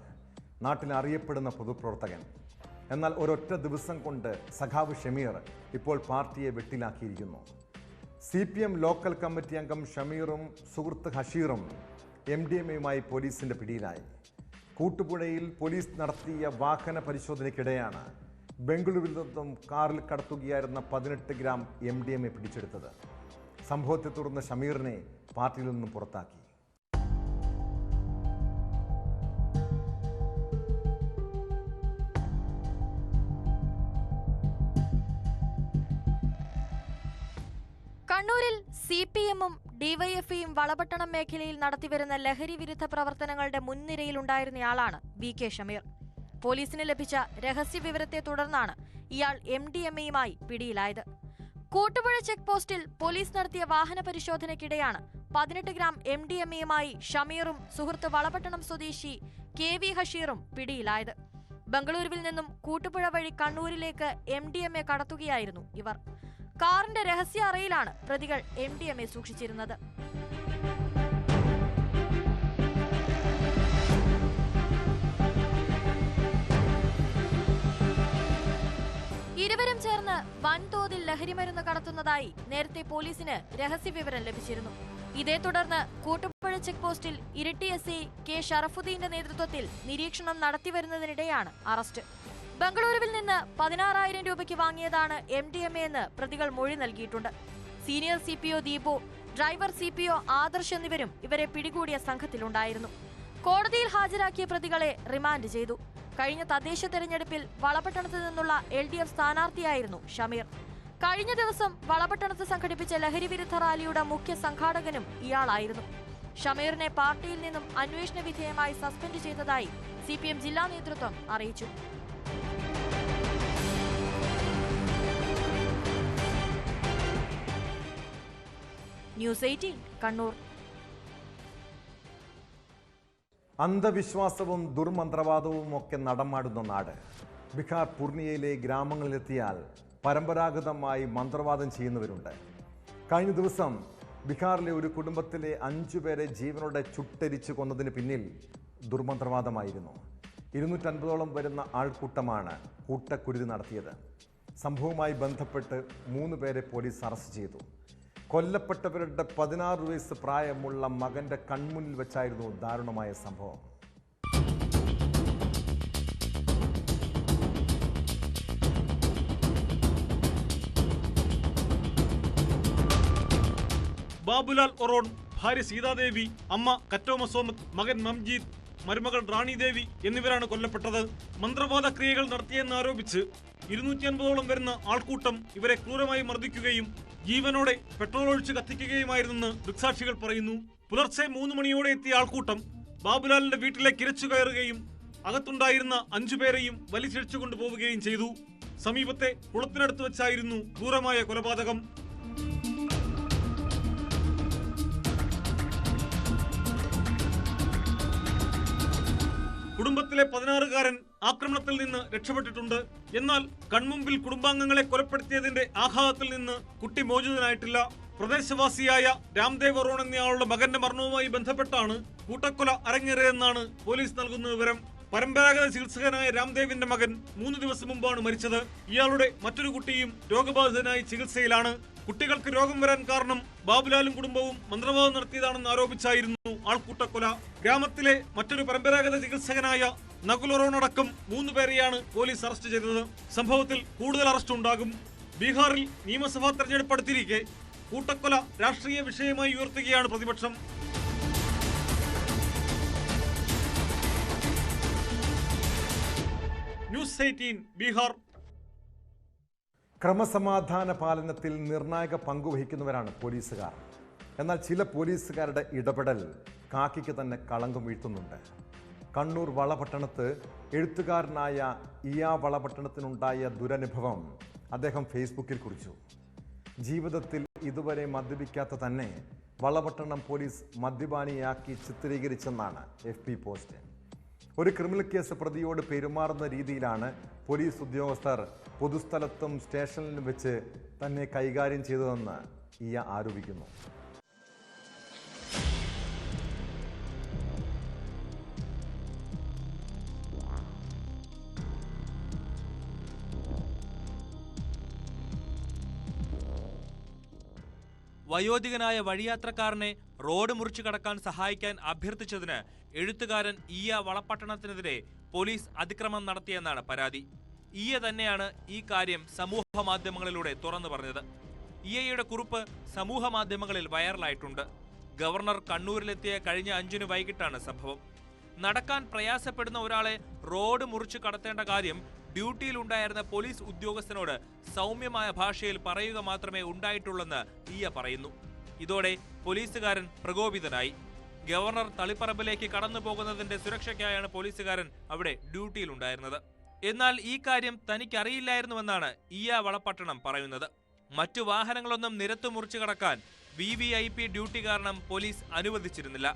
നാട്ടിൽ അറിയപ്പെടുന്ന പൊതുപ്രവർത്തകൻ. എന്നാൽ ഒരൊറ്റ ദിവസം കൊണ്ട് സഖാവ് ഷമീർ ഇപ്പോൾ പാർട്ടിയെ വെട്ടിലാക്കിയിരിക്കുന്നു. CPM ലോക്കൽ കമ്മിറ്റി അംഗം ഷമീറും സുഹൃത്ത് ഹഷീറും MDMAയുമായി പോലീസിന്റെ പിടിയിലായി. കൂട്ടുപുഴയിൽ പോലീസ് നടത്തിയ വാഹന പരിശോധനയ്ക്കിടെയാണ് ബംഗളൂരുവിൽ നിന്നും കാറിൽ കടത്തുകയായിരുന്ന 18 ഗ്രാം MDMA പിടിച്ചെടുത്തത്. സംഭവത്തെ തുടർന്ന് ഷമീറിനെ പാർട്ടിയിൽ നിന്നും പുറത്താക്കി. കണ്ണൂരിൽ CPM-ഉം DYFIയും വളപട്ടണം മേഖലയിൽ നടത്തിവരുന്ന ലഹരി വിരുദ്ധ പ്രവർത്തനങ്ങളുടെ മുൻനിരയിലുണ്ടായിരുന്നയാളാണ് VK ഷമീർ. പോലീസിന് ലഭിച്ച രഹസ്യ വിവരത്തെ തുടർന്നാണ് ഇയാൾ MDMA-യുമായി പിടിയിലായത്. കൂട്ടുപുഴ ചെക്ക് പോസ്റ്റിൽ പോലീസ് നടത്തിയ വാഹന പരിശോധനയ്ക്കിടെയാണ് 18 ഗ്രാം MDMA-യുമായി ഷമീറും സുഹൃത്ത് വളപട്ടണം സ്വദേശി KV ഹഷീറും പിടിയിലായത്. ബംഗളൂരുവിൽ നിന്നും കൂട്ടുപുഴ വഴി കണ്ണൂരിലേക്ക് MDMA കടത്തുകയായിരുന്നു ഇവർ. കാറിന്റെ രഹസ്യ അറയിലാണ് പ്രതികൾ MDMA സൂക്ഷിച്ചിരുന്നത്. ഇരുവരും ചേർന്ന് വൻതോതിൽ ലഹരിമരുന്ന് കടത്തുന്നതായി നേരത്തെ പോലീസിന് രഹസ്യ വിവരം ലഭിച്ചിരുന്നു. ഇതേ തുടർന്ന് കൂട്ടുപുഴ ചെക്ക് പോസ്റ്റിൽ ഇരിട്ടി SI K ഷറഫുദ്ദീന്റെ നേതൃത്വത്തിൽ നിരീക്ഷണം നടത്തിവരുന്നതിനിടെയാണ് അറസ്റ്റ്. ബംഗളൂരുവിൽ നിന്ന് 16,000 രൂപയ്ക്ക് വാങ്ങിയതാണ് MDMA എന്ന് പ്രതികൾ മൊഴി നൽകിയിട്ടുണ്ട്. Senior CPO Deepu, driver CPO Adarsh എന്നിവരും ഇവരെ പിടികൂടിയ സംഘത്തിലുണ്ടായിരുന്നു. കോടതിയിൽ ഹാജരാക്കിയ പ്രതികളെ റിമാൻഡ് ചെയ്തു. കഴിഞ്ഞ തദ്ദേശ തെരഞ്ഞെടുപ്പിൽ വളപട്ടണത്ത് നിന്നുള്ള LDF സ്ഥാനാർത്ഥിയായിരുന്നു ഷമീർ. കഴിഞ്ഞ ദിവസം വളപട്ടണത്ത് സംഘടിപ്പിച്ച ലഹരി വിരുദ്ധ റാലിയുടെ മുഖ്യ സംഘാടകനും ഇയാളായിരുന്നു. ഷമീറിനെ പാർട്ടിയിൽ നിന്നും അന്വേഷണ വിധേയമായി സസ്പെൻഡ് ചെയ്തതായി CPM ജില്ലാ നേതൃത്വം അറിയിച്ചു. ന്യൂസ് 18 കണ്ണൂർ. അന്ധവിശ്വാസവും ദുർമന്ത്രവാദവും ഒക്കെ നടമാടുന്ന നാട്. ബീഹാർ പൂർണിയയിലെ ഗ്രാമങ്ങളിലെത്തിയാൽ പരമ്പരാഗതമായി മന്ത്രവാദം ചെയ്യുന്നവരുണ്ട്. കഴിഞ്ഞ ദിവസം ബീഹാറിലെ ഒരു കുടുംബത്തിലെ 5 പേരെ ജീവനോടെ ചുട്ടരിച്ചു കൊന്നതിന് പിന്നിൽ ദുർമന്ത്രവാദമായിരുന്നു. 250ഓളം വരുന്ന ആൾക്കൂട്ടമാണ് കൂട്ടക്കുരുതി നടത്തിയത്. സംഭവവുമായി ബന്ധപ്പെട്ട് 3 പേരെ പോലീസ് അറസ്റ്റ് ചെയ്തു. കൊല്ലപ്പെട്ടവരുടെ 16 വയസ്സ് പ്രായമുള്ള മകന്റെ കൺമുന്നിൽ വെച്ചായിരുന്നു ദാരുണമായ സംഭവം. ബാബുലാൽ ഒറോൺ, ഭാര്യ സീതാദേവി, അമ്മ കറ്റോമ സോമത്ത്, മകൻ മംജീദ്, മരുമകൾ റാണി ദേവി എന്നിവരാണ് കൊല്ലപ്പെട്ടത്. മന്ത്രവാദ ക്രിയകൾ നടത്തിയെന്നാരോപിച്ച് 250ഓളം വരുന്ന ആൾക്കൂട്ടം ഇവരെ ക്രൂരമായി മർദ്ദിക്കുകയും ജീവനോടെ പെട്രോൾ ഒഴിച്ച് കത്തിക്കുകയുമായിരുന്നെന്ന് ദൃക്സാക്ഷികൾ പറയുന്നു. പുലർച്ചെ 3 മണിയോടെ എത്തിയ ആൾക്കൂട്ടം ബാബുലാലിന്റെ വീട്ടിലേക്ക് ഇരച്ചു കയറുകയും അകത്തുണ്ടായിരുന്ന 5 പേരെയും വലിച്ചിഴച്ചു കൊണ്ടുപോവുകയും ചെയ്തു. സമീപത്തെ കുളത്തിനടുത്ത് വെച്ചായിരുന്നു ക്രൂരമായ കൊലപാതകം. കുടുംബത്തിലെ 16-കാരൻ ആക്രമണത്തിൽ നിന്ന് രക്ഷപ്പെട്ടിട്ടുണ്ട്. എന്നാൽ കൺമുമ്പിൽ കുടുംബാംഗങ്ങളെ കൊലപ്പെടുത്തിയതിന്റെ ആഘാതത്തിൽ നിന്ന് കുട്ടി മോചിതനായിട്ടില്ല. പ്രദേശവാസിയായ രാംദേവ് ഒറോൺ എന്നയാളുടെ മകന്റെ മരണവുമായി ബന്ധപ്പെട്ടാണ് കൂട്ടക്കൊല അരങ്ങേറിയതെന്നാണ് പോലീസ് നൽകുന്ന വിവരം. പരമ്പരാഗത ചികിത്സകനായ രാംദേവിന്റെ മകൻ 3 ദിവസം മുമ്പാണ് മരിച്ചത്. ഇയാളുടെ മറ്റൊരു കുട്ടിയും രോഗബാധിതനായി ചികിത്സയിലാണ്. കുട്ടികൾക്ക് രോഗം വരാൻ കാരണം ബാബുലാലും കുടുംബവും മന്ത്രവാദം നടത്തിയതാണെന്ന് ആരോപിച്ചായിരുന്നു ആൾക്കൂട്ടക്കൊല. ഗ്രാമത്തിലെ മറ്റൊരു പരമ്പരാഗത ചികിത്സകനായ നകുൽ ഒറോൺ അടക്കം 3 പേരെയാണ് പോലീസ് അറസ്റ്റ് ചെയ്തത്. സംഭവത്തിൽ കൂടുതൽ അറസ്റ്റ് ഉണ്ടാകും. ബീഹാറിൽ നിയമസഭാ തെരഞ്ഞെടുപ്പ് അടുത്തിരിക്കെ കൂട്ടക്കൊല രാഷ്ട്രീയ വിഷയമായി ഉയർത്തുകയാണ് പ്രതിപക്ഷം. ന്യൂസ് 18 ബീഹാർ. ക്രമസമാധാന പാലനത്തിൽ നിർണായക പങ്കുവഹിക്കുന്നവരാണ് പോലീസുകാർ. എന്നാൽ ചില പോലീസുകാരുടെ ഇടപെടൽ കാക്കിക്ക് തന്നെ കളങ്കം വീഴ്ത്തുന്നുണ്ട്. കണ്ണൂർ വളപട്ടണത്ത് എഴുത്തുകാരനായ ഇയാ വളപട്ടണത്തിനുണ്ടായ ദുരനുഭവം അദ്ദേഹം ഫേസ്ബുക്കിൽ കുറിച്ചു. ജീവിതത്തിൽ ഇതുവരെ മദ്യപിക്കാത്ത തന്നെ വളപട്ടണം പോലീസ് മദ്യപാനിയാക്കി ചിത്രീകരിച്ചെന്നാണ് FB പോസ്റ്റ്. ഒരു ക്രിമിനൽ കേസ് പ്രതിയോട് പെരുമാറുന്ന രീതിയിലാണ് പോലീസ് ഉദ്യോഗസ്ഥർ പൊതുസ്ഥലത്തും സ്റ്റേഷനിലും വെച്ച് തന്നെ കൈകാര്യം ചെയ്തതെന്ന് ഇയ ആരോപിക്കുന്നു. വയോധികനായ വഴിയാത്രക്കാരനെ റോഡ് മുറിച്ചു കടക്കാൻ സഹായിക്കാൻ അഭ്യർത്ഥിച്ചതിന് എഴുത്തുകാരൻ ഇയ വളപട്ടണത്തിനെതിരെ പോലീസ് അതിക്രമം നടത്തിയെന്നാണ് പരാതി. ഇയ തന്നെയാണ് ഈ കാര്യം സമൂഹ മാധ്യമങ്ങളിലൂടെ തുറന്നു പറഞ്ഞത്. ഇയയുടെ കുറിപ്പ് സമൂഹ മാധ്യമങ്ങളിൽ വൈറലായിട്ടുണ്ട്. ഗവർണർ കണ്ണൂരിലെത്തിയ കഴിഞ്ഞ 5-ന് വൈകിട്ടാണ് സംഭവം. നടക്കാൻ പ്രയാസപ്പെടുന്ന ഒരാളെ റോഡ് മുറിച്ച് കടത്തേണ്ട കാര്യം ഡ്യൂട്ടിയിലുണ്ടായിരുന്ന പോലീസ് ഉദ്യോഗസ്ഥനോട് സൗമ്യമായ ഭാഷയിൽ പറയുക മാത്രമേ ഉണ്ടായിട്ടുള്ളെന്ന് ഇയ പറയുന്നു. ഇതോടെ പോലീസുകാരൻ പ്രകോപിതനായി. ഗവർണർ തളിപ്പറമ്പിലേക്ക് കടന്നു പോകുന്നതിന്റെ സുരക്ഷയ്ക്കായാണ് പോലീസുകാരൻ അവിടെ ഡ്യൂട്ടിയിലുണ്ടായിരുന്നത്. എന്നാൽ ഈ കാര്യം തനിക്കറിയില്ലായിരുന്നുവെന്നാണ് ഇയ വളപട്ടണം പറയുന്നത്. മറ്റു വാഹനങ്ങളൊന്നും നിരത്തു മുറിച്ചു കടക്കാൻ VVIP ഡ്യൂട്ടി കാരണം പോലീസ് അനുവദിച്ചിരുന്നില്ല.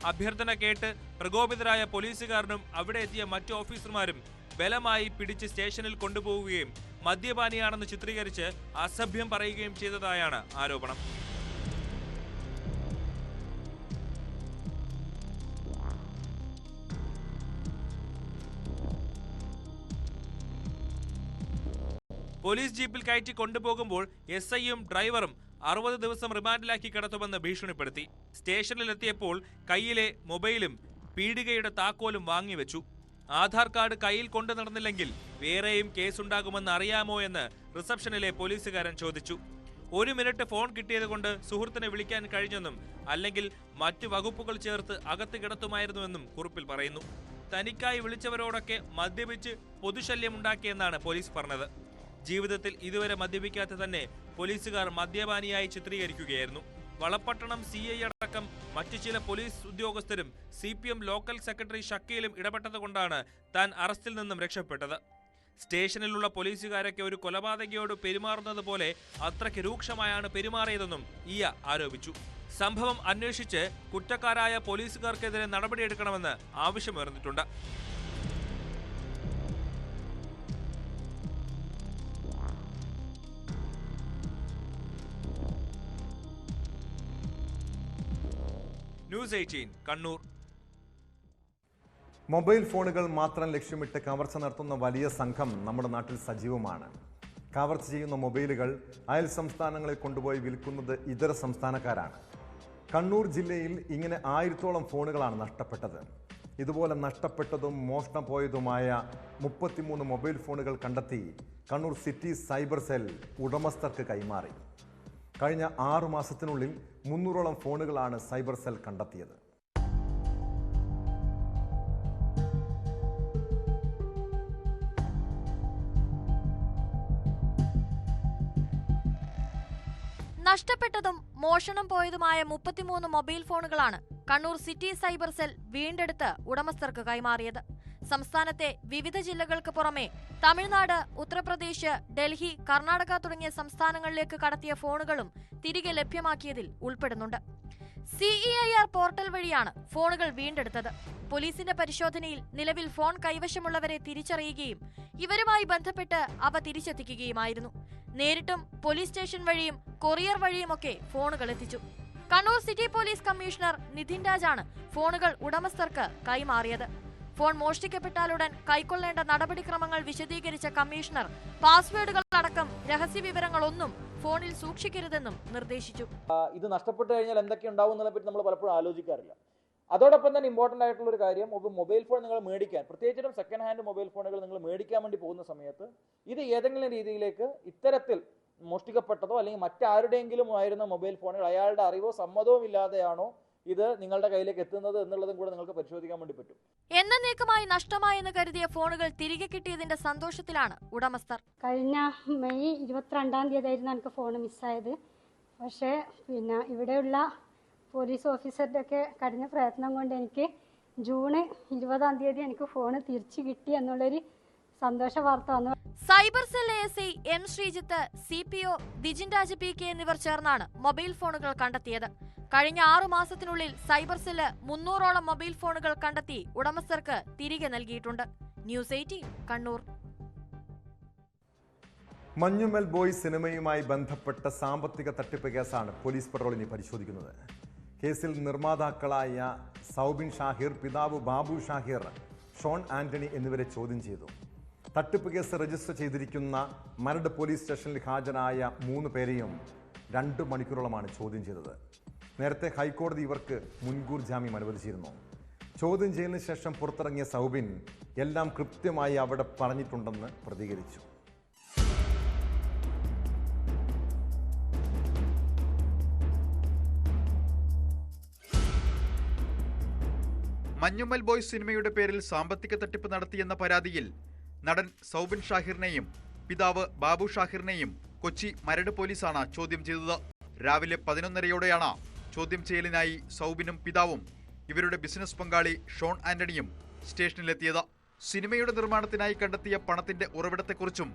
അഭ്യർത്ഥന കേട്ട് പ്രകോപിതരായ പോലീസുകാരനും അവിടെ എത്തിയ മറ്റു ഓഫീസർമാരും ബലമായി പിടിച്ച് സ്റ്റേഷനിൽ കൊണ്ടുപോവുകയും മദ്യപാനിയാണെന്ന് ചിത്രീകരിച്ച് അസഭ്യം പറയുകയും ചെയ്തതായാണ് ആരോപണം. പോലീസ് ജീപ്പിൽ കയറ്റി കൊണ്ടുപോകുമ്പോൾ SIയും ഡ്രൈവറും 60 ദിവസം റിമാൻഡിലാക്കി കിടത്തുമെന്ന് ഭീഷണിപ്പെടുത്തി. സ്റ്റേഷനിലെത്തിയപ്പോൾ കയ്യിലെ മൊബൈലും പീടികയുടെ താക്കോലും വാങ്ങിവെച്ചു. ആധാർ കാർഡ് കയ്യിൽ കൊണ്ടു നടന്നില്ലെങ്കിൽ വേറെയും കേസുണ്ടാകുമെന്ന് അറിയാമോ എന്ന് റിസപ്ഷനിലെ പോലീസുകാരൻ ചോദിച്ചു. 1 മിനിറ്റ് ഫോൺ കിട്ടിയതുകൊണ്ട് സുഹൃത്തിനെ വിളിക്കാൻ കഴിഞ്ഞെന്നും അല്ലെങ്കിൽ മറ്റു വകുപ്പുകൾ ചേർത്ത് അകത്ത് കിടത്തുമായിരുന്നുവെന്നും കുറിപ്പിൽ പറയുന്നു. തനിക്കായി വിളിച്ചവരോടൊക്കെ മദ്യപിച്ച് പൊതുശല്യമുണ്ടാക്കിയെന്നാണ് പോലീസ് പറഞ്ഞത്. ജീവിതത്തിൽ ഇതുവരെ മദ്യപിക്കാത്ത തന്നെ പോലീസുകാർ മദ്യപാനിയായി ചിത്രീകരിക്കുകയായിരുന്നു. വളപട്ടണം CI അടക്കം മറ്റു ചില പോലീസ് ഉദ്യോഗസ്ഥരും CPM ലോക്കൽ സെക്രട്ടറി ഷക്കീലും ഇടപെട്ടതുകൊണ്ടാണ് താൻ അറസ്റ്റിൽ നിന്നും രക്ഷപ്പെട്ടത്. സ്റ്റേഷനിലുള്ള പോലീസുകാരൊക്കെ ഒരു കൊലപാതകയോട് പെരുമാറുന്നത് പോലെ അത്രയ്ക്ക് രൂക്ഷമായാണ് പെരുമാറിയതെന്നും ഇയ ആരോപിച്ചു. സംഭവം അന്വേഷിച്ച് കുറ്റക്കാരായ പോലീസുകാർക്കെതിരെ നടപടിയെടുക്കണമെന്ന് ആവശ്യമുയർന്നിട്ടുണ്ട്. ന്യൂസ് 18 കണ്ണൂർ. മൊബൈൽ ഫോണുകൾ മാത്രം ലക്ഷ്യമിട്ട് കവർച്ച നടത്തുന്ന വലിയ സംഘം നമ്മുടെ നാട്ടിൽ സജീവമാണ്. കവർച്ച ചെയ്യുന്ന മൊബൈലുകൾ അയൽ സംസ്ഥാനങ്ങളിൽ കൊണ്ടുപോയി വിൽക്കുന്നത് ഇതര സംസ്ഥാനക്കാരാണ്. കണ്ണൂർ ജില്ലയിൽ ഇങ്ങനെ 1000-ഓളം ഫോണുകളാണ് നഷ്ടപ്പെട്ടത്. ഇതുപോലെ നഷ്ടപ്പെട്ടതും മോഷണം പോയതുമായ 33 മൊബൈൽ ഫോണുകൾ കണ്ടെത്തി കണ്ണൂർ സിറ്റി സൈബർ സെൽ ഉടമസ്ഥർക്ക് കൈമാറി. കഴിഞ്ഞ 6 മാസത്തിനുള്ളിൽ 300-ഓളം ഫോണുകളാണ് സൈബർ സെൽ കണ്ടെത്തിയത്. നഷ്ടപ്പെട്ടതും മോഷണം പോയതുമായ 33 മൊബൈൽ ഫോണുകളാണ് കണ്ണൂർ സിറ്റി സൈബർ സെൽ വീണ്ടെടുത്ത് ഉടമസ്ഥർക്ക് കൈമാറിയത്. സംസ്ഥാനത്തെ വിവിധ ജില്ലകൾക്ക് പുറമെ തമിഴ്നാട്, ഉത്തർപ്രദേശ്, ഡൽഹി, കർണാടക തുടങ്ങിയ സംസ്ഥാനങ്ങളിലേക്ക് കടത്തിയ ഫോണുകളും തിരികെ ലഭ്യമാക്കിയതിൽ ഉൾപ്പെടുന്നുണ്ട്. CEIR പോർട്ടൽ വഴിയാണ് ഫോണുകൾ വീണ്ടെടുത്തത്. പോലീസിന്റെ പരിശോധനയിൽ നിലവിൽ ഫോൺ കൈവശമുള്ളവരെ തിരിച്ചറിയുകയും ഇവരുമായി ബന്ധപ്പെട്ട് അവ തിരിച്ചെത്തിക്കുകയുമായിരുന്നു. നേരിട്ടും പോലീസ് സ്റ്റേഷൻ വഴിയും കൊറിയർ വഴിയുമൊക്കെ ഫോണുകൾ എത്തിച്ചു. Kannur city police commissioner Nithin രാജാണ് ഫോണുകൾ ഉടമസ്ഥർക്ക് കൈമാറിയത്. ഫോൺ മോഷ്ടിക്കപ്പെട്ടാലുടൻ കൈക്കൊള്ളേണ്ട നടപടിക്രമങ്ങൾ വിശദീകരിച്ച കമ്മീഷണർ പാസ്വേഡുകൾ അടക്കം രഹസ്യ വിവരങ്ങളൊന്നും ഫോണിൽ സൂക്ഷിക്കരുതെന്നും നിർദ്ദേശിച്ചു. ഇത് നഷ്ടപ്പെട്ടു കഴിഞ്ഞാൽ എന്തൊക്കെ ഉണ്ടാവും എന്നതിനെ പറ്റി നമ്മൾ പലപ്പോഴും ആലോചിക്കാറില്ല. അതോടൊപ്പം തന്നെ ഇമ്പോർട്ടൻ്റ് ആയിട്ടുള്ള ഒരു കാര്യം, മൊബൈൽ ഫോൺ നിങ്ങൾ മേടിക്കാൻ, പ്രത്യേകിച്ചും സെക്കൻഡ് ഹാൻഡ് മൊബൈൽ ഫോണുകൾ നിങ്ങൾ മേടിക്കാൻ വേണ്ടി പോകുന്ന സമയത്ത് ഇത് ഏതെങ്കിലും രീതിയിലേക്ക് ഇത്തരത്തിൽ മോഷ്ടിക്കപ്പെട്ടതോ അല്ലെങ്കിൽ മറ്റാരുടെയെങ്കിലും ആയിരുന്ന മൊബൈൽ ഫോണുകൾ അയാളുടെ അറിവോ സമ്മതവും ഇല്ലാതെയാണോ ഇത് നിങ്ങളുടെ കയ്യിലേക്ക് എത്തുന്നത് എന്നുള്ളതും കൂടെ നിങ്ങൾക്ക് പരിശോധിക്കാൻ വേണ്ടി പറ്റും. എന്നേക്കുമായി നഷ്ടമായെന്ന് കരുതിയ ഫോണുകൾ തിരികെ കിട്ടിയതിന്റെ സന്തോഷത്തിലാണ് ഉടമസ്ഥർ. കഴിഞ്ഞ മെയ് 22-ാം തീയതിയായിരുന്നു എനിക്ക് ഫോൺ മിസ്സായത്. പക്ഷേ ഇവിടെയുള്ള പോലീസ് ഓഫീസറുടെ ഒക്കെ കഠിന പ്രയത്നം കൊണ്ട് എനിക്ക് ജൂൺ 20-ാം തീയതി എനിക്ക് ഫോൺ തിരിച്ചു കിട്ടി എന്നുള്ളൊരു സന്തോഷ വാർത്ത വന്നു. Cyber cell ASI M Sreejith, CPO Dijin Raj PK എന്നിവർ ചേർന്നാണ് മൊബൈൽ ഫോണുകൾ കണ്ടെത്തിയത്. കഴിഞ്ഞ 6 മാസത്തിനുള്ളിൽ സൈബർ സെല്ല് 300-ഓളം മൊബൈൽ ഫോണുകൾ കണ്ടെത്തി ഉടമസ്ഥർക്ക് തിരികെ നൽകിയിട്ടുണ്ട്. ന്യൂസ് 18 കണ്ണൂർ. മഞ്ഞുമൽ ബോയ്സ് സിനിമയുമായി ബന്ധപ്പെട്ട സാമ്പത്തിക തട്ടിപ്പ് കേസാണ് പോലീസ് പെട്രോളിനെ പരിശോധിക്കുന്നത്. കേസിൽ നിർമ്മാതാക്കളായ സൗബിൻ ഷാഹിർ, പിതാവ് ബാബു ഷാഹിർ, ഷോൺ ആന്റണി എന്നിവരെ ചോദ്യം ചെയ്തു. തട്ടിപ്പ് കേസ് രജിസ്റ്റർ ചെയ്തിരിക്കുന്ന മരട് പോലീസ് സ്റ്റേഷനിൽ ഹാജരായ 3 പേരെയും 2 മണിക്കൂറോളമാണ് ചോദ്യം ചെയ്തത്. നേരത്തെ ഹൈക്കോടതി ഇവർക്ക് മുൻകൂർ ജാമ്യം അനുവദിച്ചിരുന്നു. ചോദ്യം ചെയ്യലിന് ശേഷം പുറത്തിറങ്ങിയ സൗബിൻ എല്ലാം കൃത്യമായി അവിടെ പറഞ്ഞിട്ടുണ്ടെന്ന് പ്രതികരിച്ചു. മഞ്ഞുമ്മൽ ബോയ്സ് സിനിമയുടെ പേരിൽ സാമ്പത്തിക തട്ടിപ്പ് നടത്തിയെന്ന പരാതിയിൽ നടൻ സൗബിൻ ഷാഹിറിനെയും പിതാവ് ബാബു ഷാഹിറിനെയും കൊച്ചി മരട് പോലീസാണ് ചോദ്യം ചെയ്തത്. രാവിലെ 11:30യോടെയാണ് ചോദ്യം ചെയ്യലിനായി സൗബിനും പിതാവും ഇവരുടെ ബിസിനസ് പങ്കാളി ഷോൺ ആന്റണിയും സ്റ്റേഷനിലെത്തിയത്. സിനിമയുടെ നിർമ്മാണത്തിനായി കണ്ടെത്തിയ പണത്തിന്റെ ഉറവിടത്തെക്കുറിച്ചും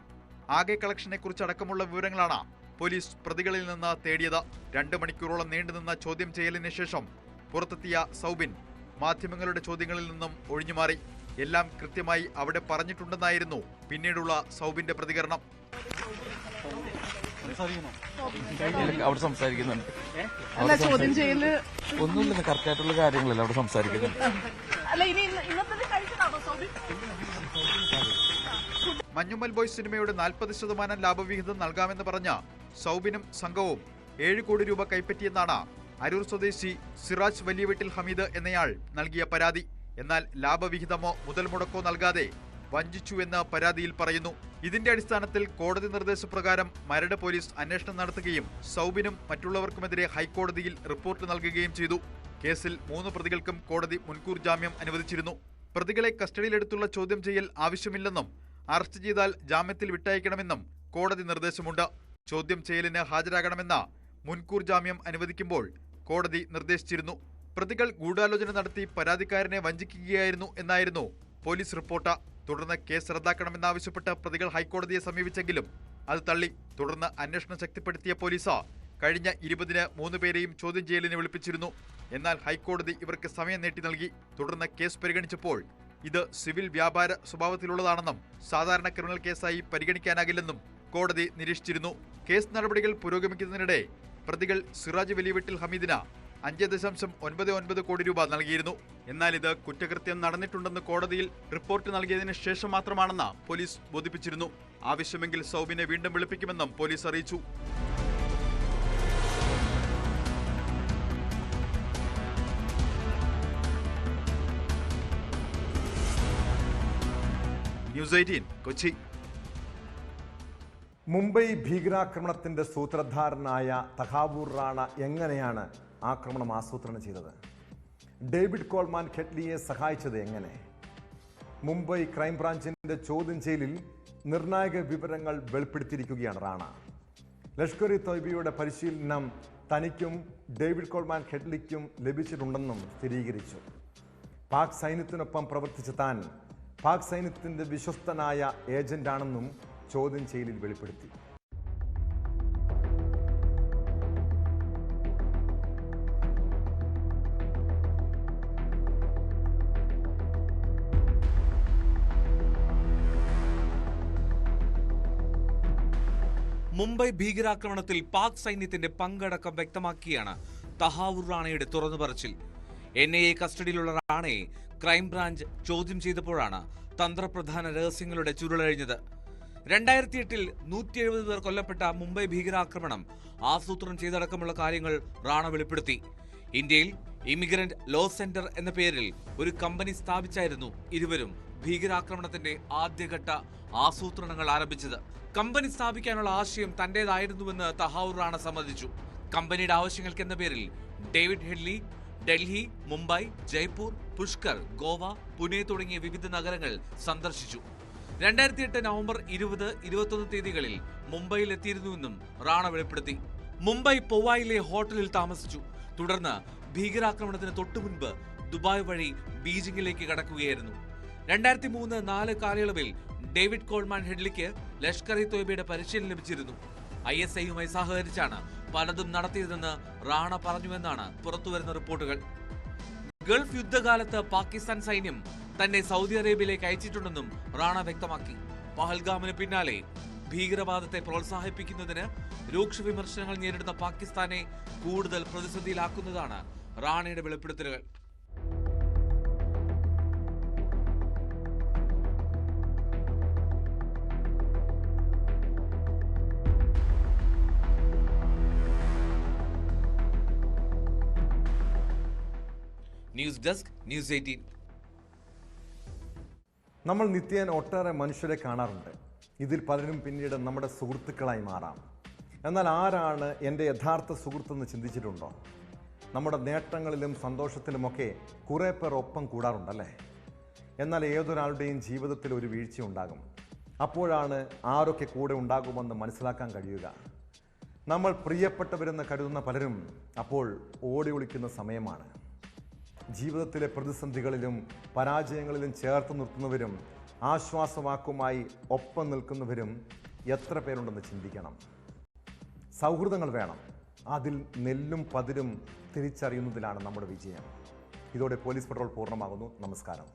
ആകെ കളക്ഷനെക്കുറിച്ചടക്കമുള്ള വിവരങ്ങളാണ് പോലീസ് പ്രതികളിൽ നിന്ന് തേടിയത്. 2 മണിക്കൂറോളം നീണ്ടുനിന്ന ചോദ്യം ചെയ്യലിന് ശേഷം പുറത്തെത്തിയ സൗബിൻ മാധ്യമങ്ങളുടെ ചോദ്യങ്ങളിൽ നിന്നും ഒഴിഞ്ഞുമാറി. എല്ലാം കൃത്യമായി അവിടെ പറഞ്ഞിട്ടുണ്ടെന്നായിരുന്നു പിന്നീടുള്ള സൗബിന്റെ പ്രതികരണം. അവിടെ സംസാരിക്കുന്നുണ്ട്, ഒന്നുമില്ല, കറക്റ്റായിട്ടുള്ള കാര്യങ്ങളല്ല അവിടെ സംസാരിക്കുന്നുണ്ട്. മഞ്ഞുമ്മൽ ബോയ്സ് സിനിമയുടെ 40% ലാഭവിഹിതം നൽകാമെന്ന് പറഞ്ഞ സൗബിനും സംഘവും 7 കോടി രൂപ കൈപ്പറ്റിയെന്നാണ് അരൂർ സ്വദേശി സിറാജ് വലിയ വീട്ടിൽ ഹമീദ് എന്നയാൾ നൽകിയ പരാതി. എന്നാൽ ലാഭവിഹിതമോ മുതൽ മുടക്കോ നൽകാതെ വഞ്ചിച്ചുവെന്ന് പരാതിയിൽ പറയുന്നു. ഇതിന്റെ അടിസ്ഥാനത്തിൽ കോടതി നിർദ്ദേശപ്രകാരം മരട് പോലീസ് അന്വേഷണം നടത്തുകയും സൗബിനും മറ്റുള്ളവർക്കുമെതിരെ ഹൈക്കോടതിയിൽ റിപ്പോർട്ട് നൽകുകയും ചെയ്തു. കേസിൽ 3 പ്രതികൾക്കും കോടതി മുൻകൂർ ജാമ്യം അനുവദിച്ചിരുന്നു. പ്രതികളെ കസ്റ്റഡിയിലെടുത്തുള്ള ചോദ്യം ചെയ്യൽ ആവശ്യമില്ലെന്നും അറസ്റ്റ് ചെയ്താൽ ജാമ്യത്തിൽ വിട്ടയക്കണമെന്നും കോടതി നിർദ്ദേശമുണ്ട്. ചോദ്യം ചെയ്യലിന് ഹാജരാകണമെന്ന മുൻകൂർ ജാമ്യം അനുവദിക്കുമ്പോൾ കോടതി നിർദ്ദേശിച്ചിരുന്നു. പ്രതികൾ ഗൂഢാലോചന നടത്തി പരാതിക്കാരനെ വഞ്ചിക്കുകയായിരുന്നു എന്നായിരുന്നു പോലീസ് റിപ്പോർട്ട്. തുടർന്ന് കേസ് റദ്ദാക്കണമെന്നാവശ്യപ്പെട്ട് പ്രതികൾ ഹൈക്കോടതിയെ സമീപിച്ചെങ്കിലും അത് തള്ളി. തുടർന്ന് അന്വേഷണം ശക്തിപ്പെടുത്തിയ പോലീസ് കഴിഞ്ഞ 20-ന് 3 പേരെയും ചോദ്യം ചെയ്യലിന് വിളിപ്പിച്ചിരുന്നു. എന്നാൽ ഹൈക്കോടതി ഇവർക്ക് സമയം നീട്ടി നൽകി. തുടർന്ന് കേസ് പരിഗണിച്ചപ്പോൾ ഇത് സിവിൽ വ്യാപാര സ്വഭാവത്തിലുള്ളതാണെന്നും സാധാരണ ക്രിമിനൽ കേസായി പരിഗണിക്കാനാകില്ലെന്നും കോടതി നിരീക്ഷിച്ചിരുന്നു. കേസ് നടപടികൾ പുരോഗമിക്കുന്നതിനിടെ പ്രതികൾ സിറാജ് വലിയ വീട്ടിൽ ഹമീദിന് 5.99 കോടി രൂപ നൽകിയിരുന്നു. എന്നാൽ ഇത് കുറ്റകൃത്യം നടന്നിട്ടുണ്ടെന്ന് കോടതിയിൽ റിപ്പോർട്ട് നൽകിയതിന് ശേഷം മാത്രമാണെന്ന് പോലീസ് ബോധിപ്പിച്ചിരുന്നു. ആവശ്യമെങ്കിൽ സൗബിനെ വീണ്ടും വിളിപ്പിക്കുമെന്നും പോലീസ് അറിയിച്ചു. ന്യൂസ് 18 കൊച്ചി. മുംബൈ ഭീകരാക്രമണത്തിന്റെ സൂത്രധാരനായ തഹാവൂർ റാണ എങ്ങനെയാണ് ആക്രമണം ആസൂത്രണം ചെയ്തത്? ഡേവിഡ് കോൾമാൻ ഖെഡ്ലിയെ സഹായിച്ചത് എങ്ങനെ? മുംബൈ ക്രൈംബ്രാഞ്ചിന്റെ ചോദ്യം ചെയ്യലിൽ നിർണായക വിവരങ്ങൾ വെളിപ്പെടുത്തിയിരിക്കുകയാണ് റാണ. ലഷ്കർ ഇ തോയ്ബയുടെ പരിശീലനം തനിക്കും ഡേവിഡ് കോൾമാൻ ഖെഡ്ലിക്കും ലഭിച്ചിട്ടുണ്ടെന്നും സ്ഥിരീകരിച്ചു. പാക് സൈന്യത്തിനൊപ്പം പ്രവർത്തിച്ച താൻ പാക് സൈന്യത്തിന്റെ വിശ്വസ്തനായ ഏജന്റാണെന്നും ചോദ്യം ചെയ്യലിൽ വെളിപ്പെടുത്തി. മുംബൈ ഭീകരാക്രമണത്തിൽ പാക് സൈന്യത്തിന്റെ പങ്കടക്കം വ്യക്തമാക്കിയാണ് തഹാവൂർ റാണയുടെ തുറന്നു പറച്ചിൽ. NIA കസ്റ്റഡിയിലുള്ള റാണയെ ക്രൈംബ്രാഞ്ച് ചോദ്യം ചെയ്തപ്പോഴാണ് തന്ത്രപ്രധാന രഹസ്യങ്ങളുടെ ചുരുളഴിഞ്ഞത്. 2008-ൽ 170 പേർ കൊല്ലപ്പെട്ട മുംബൈ ഭീകരാക്രമണം ആസൂത്രണം ചെയ്തടക്കമുള്ള കാര്യങ്ങൾ റാണ വെളിപ്പെടുത്തി. ഇന്ത്യയിൽ ഇമിഗ്രന്റ് ലോ സെന്റർ എന്ന പേരിൽ ഒരു കമ്പനി സ്ഥാപിച്ചായിരുന്നു ഇരുവരും ഭീകരാക്രമണത്തിന്റെ ആദ്യഘട്ട ആസൂത്രണങ്ങൾ ആരംഭിച്ചത്. കമ്പനി സ്ഥാപിക്കാനുള്ള ആശയം തന്റേതായിരുന്നുവെന്ന് തഹാവൂർ റാണ സമ്മതിച്ചു. കമ്പനിയുടെ ആവശ്യങ്ങൾക്കെന്ന പേരിൽ ഡേവിഡ് ഹെഡ്ലി ഡൽഹി, മുംബൈ, ജയ്പൂർ, പുഷ്കർ, ഗോവ, പുനെ തുടങ്ങിയ വിവിധ നഗരങ്ങൾ സന്ദർശിച്ചു. 2008 നവംബർ 20, 21 തീയതികളിൽ മുംബൈയിൽ എത്തിയിരുന്നുവെന്നും റാണ വെളിപ്പെടുത്തി. മുംബൈ പൊവായിലെ ഹോട്ടലിൽ താമസിച്ചു. തുടർന്ന് ഭീകരാക്രമണത്തിന് തൊട്ടുമുൻപ് ദുബായ് വഴി ബീജിംഗിലേക്ക് കടക്കുകയായിരുന്നു. 2003-4 കാലയളവിൽ ഡേവിഡ് കോൾമാൻ ഹെഡ്ലിക്ക് ലഷ്കർ ഇ തോയ്ബയുടെ പരിശീലനം ലഭിച്ചിരുന്നു. ISIയുമായി സഹകരിച്ചാണ് പലതും നടത്തിയതെന്ന് റാണ പറഞ്ഞുവെന്നാണ് പുറത്തുവരുന്ന റിപ്പോർട്ടുകൾ. ഗൾഫ് യുദ്ധകാലത്ത് പാകിസ്ഥാൻ സൈന്യം തന്നെ സൗദി അറേബ്യയിലേക്ക് അയച്ചിട്ടുണ്ടെന്നും റാണ വ്യക്തമാക്കി. പഹൽഗാമിന് പിന്നാലെ ഭീകരവാദത്തെ പ്രോത്സാഹിപ്പിക്കുന്നതിന് രൂക്ഷ വിമർശനങ്ങൾ നേരിടുന്ന പാകിസ്ഥാനെ കൂടുതൽ പ്രതിസന്ധിയിലാക്കുന്നതാണ് റാണയുടെ വെളിപ്പെടുത്തലുകൾ. News desk news 18. നമ്മൾ നിത്യേന ഒട്ടേറെ മനുഷ്യരെ കാണാറുണ്ട്. ഇതിൽ പലരും പിന്നീട് നമ്മുടെ സുഹൃത്തുക്കളായി മാറാം. എന്നാൽ ആരാണ് എൻ്റെ യഥാർത്ഥ സുഹൃത്തെന്ന് ചിന്തിച്ചിട്ടുണ്ടോ? നമ്മുടെ നേട്ടങ്ങളിലും സന്തോഷത്തിലുമൊക്കെ കുറേ പേർ ഒപ്പം കൂടാറുണ്ടല്ലേ? എന്നാൽ ഏതൊരാളുടെയും ജീവിതത്തിൽ ഒരു വീഴ്ച ഉണ്ടാകും. അപ്പോഴാണ് ആരൊക്കെ കൂടെ ഉണ്ടാകുമെന്ന് മനസ്സിലാക്കാൻ കഴിയുക. നമ്മൾ പ്രിയപ്പെട്ടവരെന്ന് കരുതുന്ന പലരും അപ്പോൾ ഓടി ഒളിക്കുന്ന സമയമാണ്. ജീവിതത്തിലെ പ്രതിസന്ധികളിലും പരാജയങ്ങളിലും ചേർത്ത് നിർത്തുന്നവരും ആശ്വാസവാക്കുമായി ഒപ്പം നിൽക്കുന്നവരും എത്ര പേരുണ്ടെന്ന് ചിന്തിക്കണം. സൗഹൃദങ്ങൾ വേണം. അതിൽ നെല്ലും പതിരും തിരിച്ചറിയുന്നതിലാണ് നമ്മുടെ വിജയം. ഇതോടെ പോലീസ് പെട്രോൾ പൂർണ്ണമാകുന്നു. നമസ്കാരം.